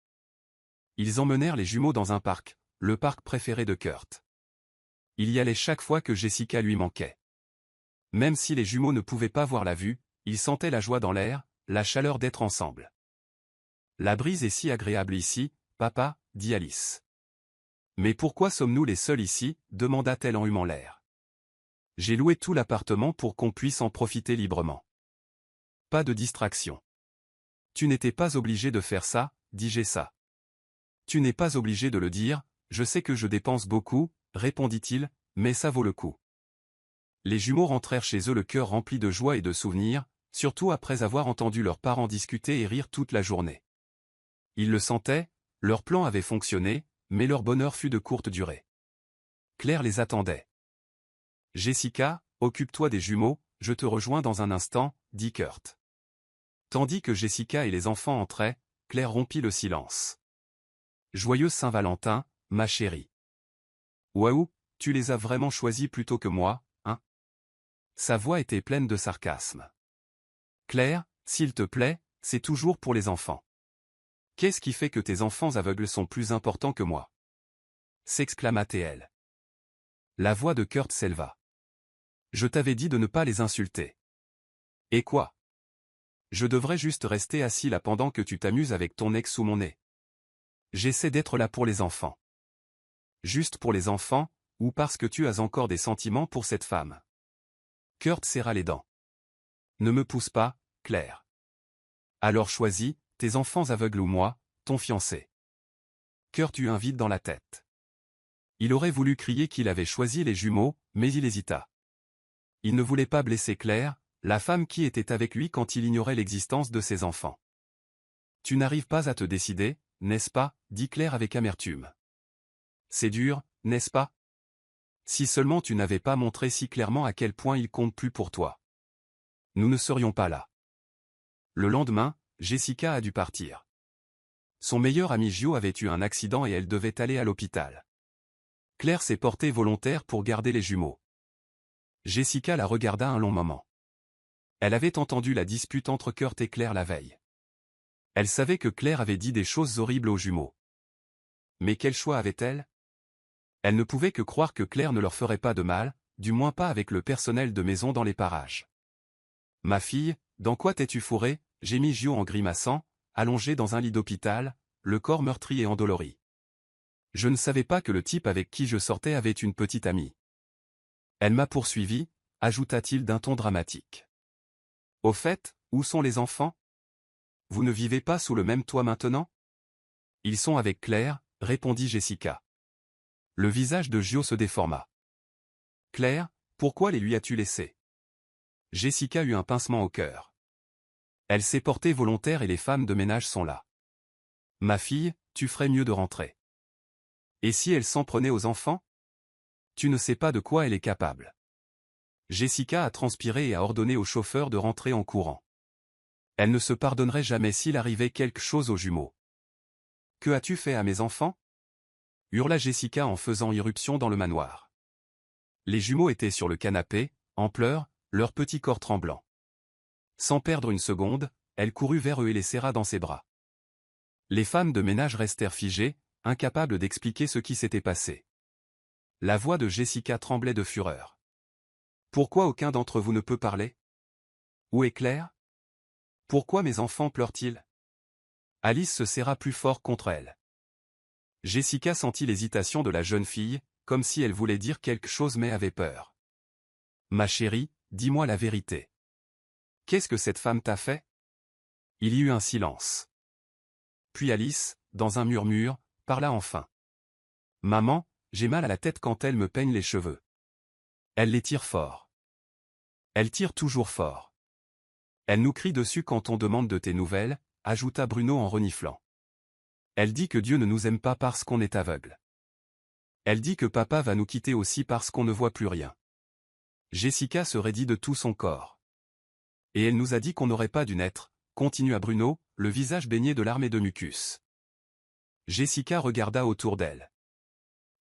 Ils emmenèrent les jumeaux dans un parc, le parc préféré de Kurt. il y allait chaque fois que Jessica lui manquait. Même si les jumeaux ne pouvaient pas voir la vue, ils sentaient la joie dans l'air, la chaleur d'être ensemble. La brise est si agréable ici, papa, dit Alice. Mais pourquoi sommes-nous les seuls ici, demanda-t-elle en humant l'air. J'ai loué tout l'appartement pour qu'on puisse en profiter librement. Pas de distraction. Tu n'étais pas obligé de faire ça, dit Jessa. Tu n'es pas obligé de le dire, je sais que je dépense beaucoup, répondit-il, mais ça vaut le coup. Les jumeaux rentrèrent chez eux le cœur rempli de joie et de souvenirs, surtout après avoir entendu leurs parents discuter et rire toute la journée. Ils le sentaient, leur plan avait fonctionné, mais leur bonheur fut de courte durée. Claire les attendait. « Jessica, occupe-toi des jumeaux, je te rejoins dans un instant, dit Kurt. Tandis que Jessica et les enfants entraient, Claire rompit le silence. « Joyeuse Saint-Valentin, ma chérie. Waouh, tu les as vraiment choisis plutôt que moi, hein ?» Sa voix était pleine de sarcasme. « Claire, s'il te plaît, c'est toujours pour les enfants. Qu'est-ce qui fait que tes enfants aveugles sont plus importants que moi ?» s'exclama-t-elle. La voix de Kurt s'éleva. « Je t'avais dit de ne pas les insulter. » Et quoi? Je devrais juste rester assis là pendant que tu t'amuses avec ton ex sous mon nez. J'essaie d'être là pour les enfants. Juste pour les enfants, ou parce que tu as encore des sentiments pour cette femme? Kurt serra les dents. Ne me pousse pas, Claire. Alors choisis, tes enfants aveugles ou moi, ton fiancé. Kurt eut un vide dans la tête. Il aurait voulu crier qu'il avait choisi les jumeaux, mais il hésita. Il ne voulait pas blesser Claire, la femme qui était avec lui quand il ignorait l'existence de ses enfants. Tu n'arrives pas à te décider, n'est-ce pas, dit Claire avec amertume. C'est dur, n'est-ce pas? Si seulement tu n'avais pas montré si clairement à quel point il compte plus pour toi. Nous ne serions pas là. Le lendemain, Jessica a dû partir. Son meilleur ami Gio avait eu un accident et elle devait aller à l'hôpital. Claire s'est portée volontaire pour garder les jumeaux. Jessica la regarda un long moment. Elle avait entendu la dispute entre Kurt et Claire la veille. Elle savait que Claire avait dit des choses horribles aux jumeaux. Mais quel choix avait-elle? Elle ne pouvait que croire que Claire ne leur ferait pas de mal, du moins pas avec le personnel de maison dans les parages. « Ma fille, dans quoi t'es-tu fourrée ?» gémit Gio en grimaçant, allongé dans un lit d'hôpital, le corps meurtri et endolori. « Je ne savais pas que le type avec qui je sortais avait une petite amie. Elle m'a poursuivi, ajouta-t-il d'un ton dramatique. Au fait, où sont les enfants? Vous ne vivez pas sous le même toit maintenant? Ils sont avec Claire, répondit Jessica. Le visage de Gio se déforma. Claire, pourquoi les lui as-tu laissés? Jessica eut un pincement au cœur. Elle s'est portée volontaire et les femmes de ménage sont là. Ma fille, tu ferais mieux de rentrer. Et si elle s'en prenait aux enfants? Tu ne sais pas de quoi elle est capable. Jessica a transpiré et a ordonné au chauffeur de rentrer en courant. Elle ne se pardonnerait jamais s'il arrivait quelque chose aux jumeaux. Que as-tu fait à mes enfants? Hurla Jessica en faisant irruption dans le manoir. Les jumeaux étaient sur le canapé, en pleurs, leur petit corps tremblant. Sans perdre une seconde, elle courut vers eux et les serra dans ses bras. Les femmes de ménage restèrent figées, incapables d'expliquer ce qui s'était passé. La voix de Jessica tremblait de fureur. Pourquoi aucun d'entre vous ne peut parler? Où est Claire? Pourquoi mes enfants pleurent-ils? Alice se serra plus fort contre elle. Jessica sentit l'hésitation de la jeune fille, comme si elle voulait dire quelque chose mais avait peur. Ma chérie, dis-moi la vérité. Qu'est-ce que cette femme t'a fait? Il y eut un silence. Puis Alice, dans un murmure, parla enfin. Maman, j'ai mal à la tête quand elle me peigne les cheveux. Elle les tire fort. Elle tire toujours fort. Elle nous crie dessus quand on demande de tes nouvelles, ajouta Bruno en reniflant. Elle dit que Dieu ne nous aime pas parce qu'on est aveugle. Elle dit que papa va nous quitter aussi parce qu'on ne voit plus rien. Jessica se raidit de tout son corps. Et elle nous a dit qu'on n'aurait pas dû naître, continua Bruno, le visage baigné de larmes et de mucus. Jessica regarda autour d'elle.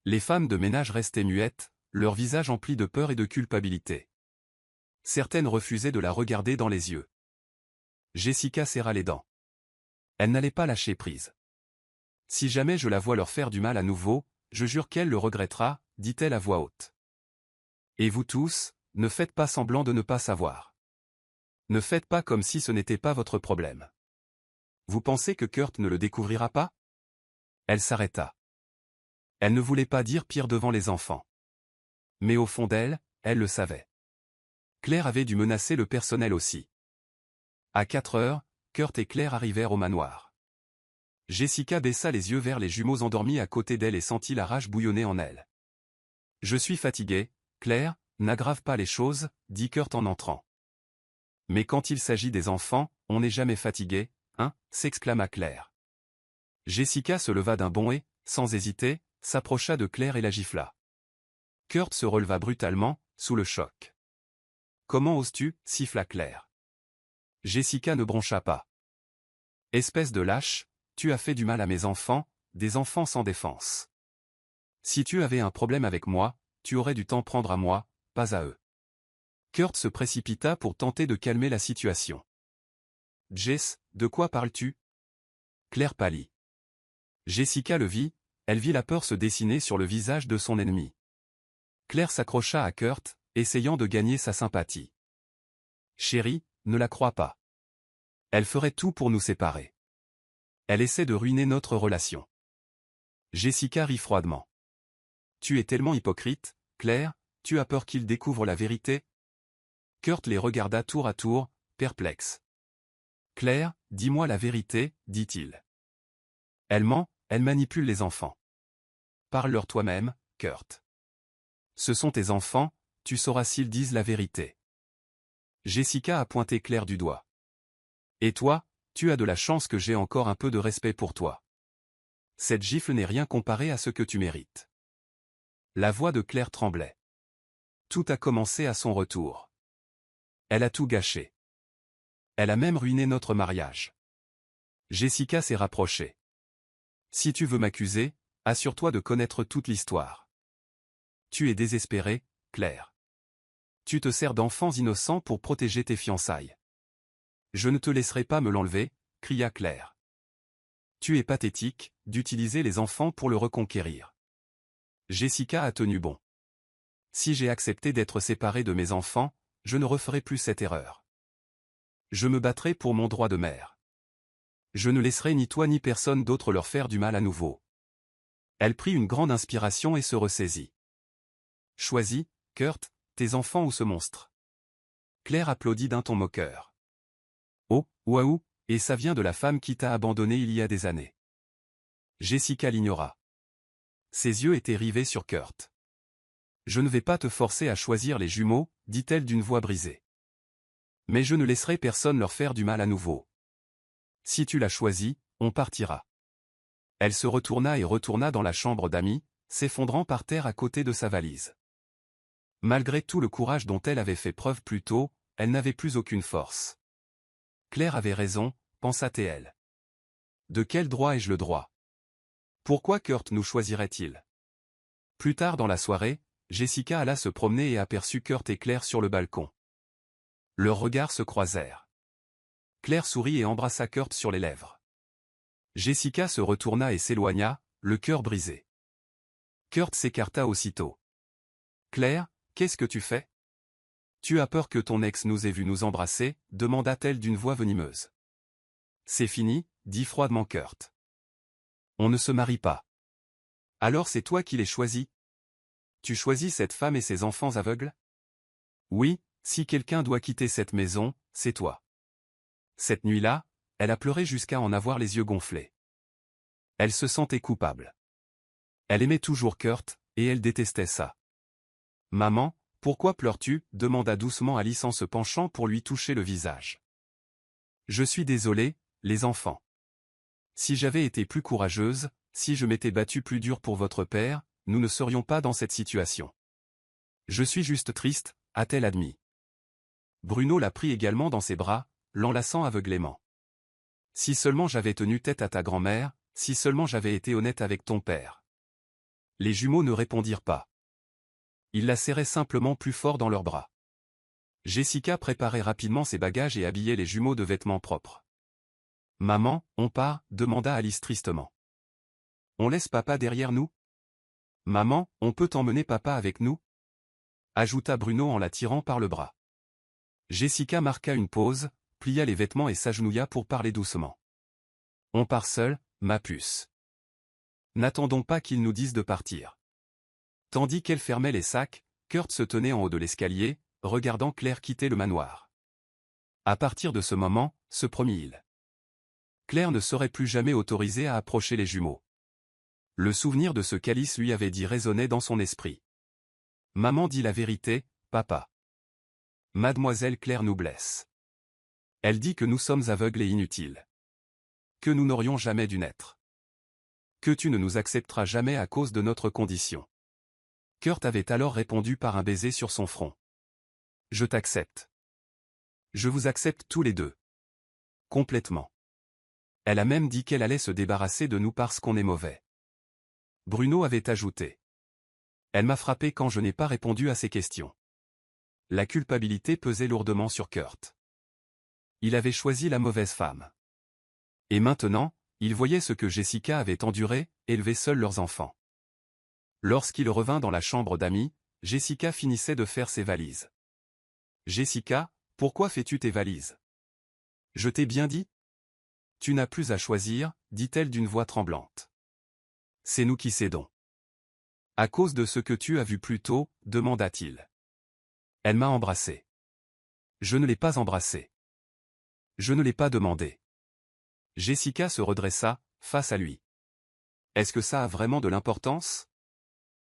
Les femmes de ménage restaient muettes, leur visage empli de peur et de culpabilité. Certaines refusaient de la regarder dans les yeux. Jessica serra les dents. Elle n'allait pas lâcher prise. Si jamais je la vois leur faire du mal à nouveau, je jure qu'elle le regrettera, dit-elle à voix haute. Et vous tous, ne faites pas semblant de ne pas savoir. Ne faites pas comme si ce n'était pas votre problème. Vous pensez que Kurt ne le découvrira pas? Elle s'arrêta. Elle ne voulait pas dire pire devant les enfants. Mais au fond d'elle, elle le savait. Claire avait dû menacer le personnel aussi. À 4 heures, Kurt et Claire arrivèrent au manoir. Jessica baissa les yeux vers les jumeaux endormis à côté d'elle et sentit la rage bouillonner en elle. « Je suis fatigué, Claire, n'aggrave pas les choses, dit Kurt en entrant. Mais quand il s'agit des enfants, on n'est jamais fatigué, hein, s'exclama Claire. Jessica se leva d'un bond et, sans hésiter, s'approcha de Claire et la gifla. Kurt se releva brutalement, sous le choc. Comment oses-tu, siffla Claire. Jessica ne broncha pas. Espèce de lâche, tu as fait du mal à mes enfants, des enfants sans défense. Si tu avais un problème avec moi, tu aurais dû t'en prendre à moi, pas à eux. Kurt se précipita pour tenter de calmer la situation. Jess, de quoi parles-tu? Claire pâlit. Jessica le vit, elle vit la peur se dessiner sur le visage de son ennemi. Claire s'accrocha à Kurt, essayant de gagner sa sympathie. Chérie, ne la crois pas. Elle ferait tout pour nous séparer. Elle essaie de ruiner notre relation. Jessica rit froidement. Tu es tellement hypocrite, Claire, tu as peur qu'il découvre la vérité? Kurt les regarda tour à tour, perplexe. Claire, dis-moi la vérité, dit-il. Elle ment, elle manipule les enfants. Parle-leur toi-même, Kurt. Ce sont tes enfants, tu sauras s'ils disent la vérité. Jessica a pointé Claire du doigt. Et toi, tu as de la chance que j'ai encore un peu de respect pour toi. Cette gifle n'est rien comparée à ce que tu mérites. La voix de Claire tremblait. Tout a commencé à son retour. Elle a tout gâché. Elle a même ruiné notre mariage. Jessica s'est rapprochée. Si tu veux m'accuser, assure-toi de connaître toute l'histoire. Tu es désespérée, Claire. Tu te sers d'enfants innocents pour protéger tes fiançailles. Je ne te laisserai pas me l'enlever, cria Claire. Tu es pathétique, d'utiliser les enfants pour le reconquérir. Jessica a tenu bon. Si j'ai accepté d'être séparée de mes enfants, je ne referai plus cette erreur. Je me battrai pour mon droit de mère. Je ne laisserai ni toi ni personne d'autre leur faire du mal à nouveau. Elle prit une grande inspiration et se ressaisit. Choisis, Kurt, tes enfants ou ce monstre. Claire applaudit d'un ton moqueur. Oh, waouh, et ça vient de la femme qui t'a abandonné il y a des années. Jessica l'ignora. Ses yeux étaient rivés sur Kurt. Je ne vais pas te forcer à choisir les jumeaux, dit-elle d'une voix brisée. Mais je ne laisserai personne leur faire du mal à nouveau. Si tu l'as choisi, on partira. Elle se retourna et retourna dans la chambre d'amis, s'effondrant par terre à côté de sa valise. Malgré tout le courage dont elle avait fait preuve plus tôt, elle n'avait plus aucune force. Claire avait raison, pensa-t-elle. De quel droit ai-je le droit? Pourquoi Kurt nous choisirait-il? Plus tard dans la soirée, Jessica alla se promener et aperçut Kurt et Claire sur le balcon. Leurs regards se croisèrent. Claire sourit et embrassa Kurt sur les lèvres. Jessica se retourna et s'éloigna, le cœur brisé. Kurt s'écarta aussitôt. Claire, qu'est-ce que tu fais? Tu as peur que ton ex nous ait vus nous embrasser, demanda-t-elle d'une voix venimeuse. C'est fini, dit froidement Kurt. On ne se marie pas. Alors c'est toi qui les choisis? Tu choisis cette femme et ses enfants aveugles? Oui, si quelqu'un doit quitter cette maison, c'est toi. Cette nuit-là, elle a pleuré jusqu'à en avoir les yeux gonflés. Elle se sentait coupable. Elle aimait toujours Kurt, et elle détestait ça. Maman, pourquoi pleures-tu? Demanda doucement Alice en se penchant pour lui toucher le visage. Je suis désolée, les enfants. Si j'avais été plus courageuse, si je m'étais battue plus dur pour votre père, nous ne serions pas dans cette situation. Je suis juste triste, a-t-elle admis. Bruno la prit également dans ses bras, l'enlaçant aveuglément. Si seulement j'avais tenu tête à ta grand-mère, si seulement j'avais été honnête avec ton père. Les jumeaux ne répondirent pas. Ils la serraient simplement plus fort dans leurs bras. Jessica préparait rapidement ses bagages et habillait les jumeaux de vêtements propres. « Maman, on part ?» demanda Alice tristement. « On laisse papa derrière nous ?»« Maman, on peut emmener papa avec nous ?» ajouta Bruno en la tirant par le bras. Jessica marqua une pause, plia les vêtements et s'agenouilla pour parler doucement. On part seul, ma puce. N'attendons pas qu'ils nous disent de partir. Tandis qu'elle fermait les sacs, Kurt se tenait en haut de l'escalier, regardant Claire quitter le manoir. À partir de ce moment, se promit-il, Claire ne serait plus jamais autorisée à approcher les jumeaux. Le souvenir de ce qu'Alice lui avait dit résonnait dans son esprit. Maman dit la vérité, papa. Mademoiselle Claire nous blesse. Elle dit que nous sommes aveugles et inutiles. Que nous n'aurions jamais dû naître. Que tu ne nous accepteras jamais à cause de notre condition. Kurt avait alors répondu par un baiser sur son front. Je t'accepte. Je vous accepte tous les deux. Complètement. Elle a même dit qu'elle allait se débarrasser de nous parce qu'on est mauvais. Bruno avait ajouté. Elle m'a frappé quand je n'ai pas répondu à ses questions. La culpabilité pesait lourdement sur Kurt. Il avait choisi la mauvaise femme. Et maintenant, il voyait ce que Jessica avait enduré, élever seuls leurs enfants. Lorsqu'il revint dans la chambre d'amis, Jessica finissait de faire ses valises. Jessica, pourquoi fais-tu tes valises? Je t'ai bien dit? Tu n'as plus à choisir, dit-elle d'une voix tremblante. C'est nous qui cédons. À cause de ce que tu as vu plus tôt, demanda-t-il. Elle m'a embrassé. Je ne l'ai pas embrassé. Je ne l'ai pas demandé. Jessica se redressa, face à lui. Est-ce que ça a vraiment de l'importance?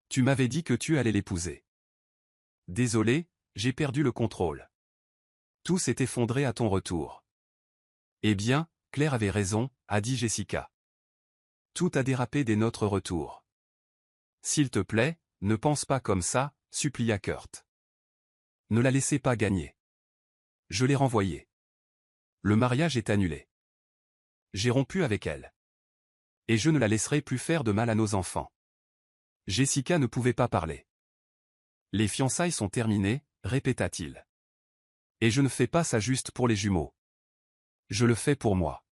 Tu m'avais dit que tu allais l'épouser. Désolé, j'ai perdu le contrôle. Tout s'est effondré à ton retour. Eh bien, Claire avait raison, a dit Jessica. Tout a dérapé dès notre retour. S'il te plaît, ne pense pas comme ça, supplia Kurt. Ne la laissez pas gagner. Je l'ai renvoyée. Le mariage est annulé. J'ai rompu avec elle. Et je ne la laisserai plus faire de mal à nos enfants. Jessica ne pouvait pas parler. Les fiançailles sont terminées, répéta-t-il. Et je ne fais pas ça juste pour les jumeaux. Je le fais pour moi.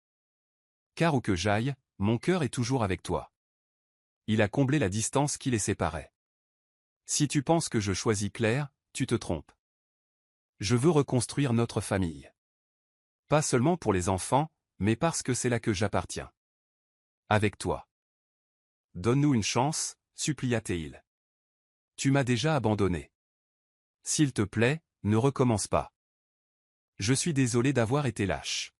Car où que j'aille, mon cœur est toujours avec toi. Il a comblé la distance qui les séparait. Si tu penses que je choisis Claire, tu te trompes. Je veux reconstruire notre famille. Pas seulement pour les enfants, mais parce que c'est là que j'appartiens. Avec toi. Donne-nous une chance, supplia-t-il. Tu m'as déjà abandonné. S'il te plaît, ne recommence pas. Je suis désolé d'avoir été lâche.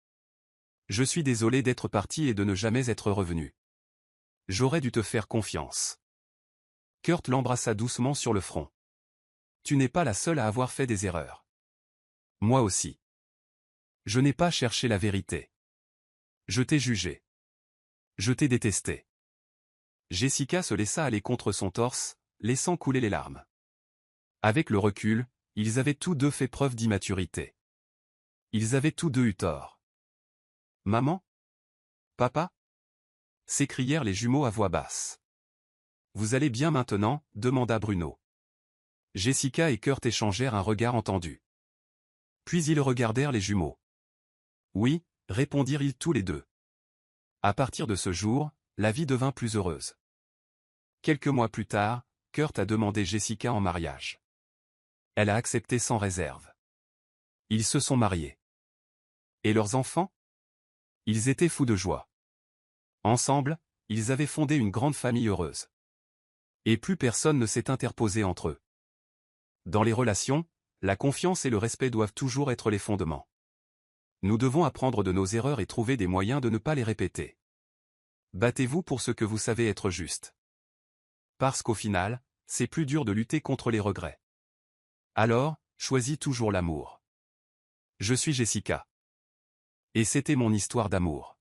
Je suis désolé d'être parti et de ne jamais être revenu. J'aurais dû te faire confiance. Kurt l'embrassa doucement sur le front. Tu n'es pas la seule à avoir fait des erreurs. Moi aussi. Je n'ai pas cherché la vérité. Je t'ai jugé. Je t'ai détesté. Jessica se laissa aller contre son torse, laissant couler les larmes. Avec le recul, ils avaient tous deux fait preuve d'immaturité. Ils avaient tous deux eu tort. Maman? Papa? S'écrièrent les jumeaux à voix basse. Vous allez bien maintenant? Demanda Bruno. Jessica et Kurt échangèrent un regard entendu. Puis ils regardèrent les jumeaux. Oui, répondirent-ils tous les deux. À partir de ce jour, la vie devint plus heureuse. Quelques mois plus tard, Kurt a demandé Jessica en mariage. Elle a accepté sans réserve. Ils se sont mariés. Et leurs enfants? Ils étaient fous de joie. Ensemble, ils avaient fondé une grande famille heureuse. Et plus personne ne s'est interposé entre eux. Dans les relations, la confiance et le respect doivent toujours être les fondements. Nous devons apprendre de nos erreurs et trouver des moyens de ne pas les répéter. Battez-vous pour ce que vous savez être juste. Parce qu'au final, c'est plus dur de lutter contre les regrets. Alors, choisis toujours l'amour. Je suis Jessica. Et c'était mon histoire d'amour.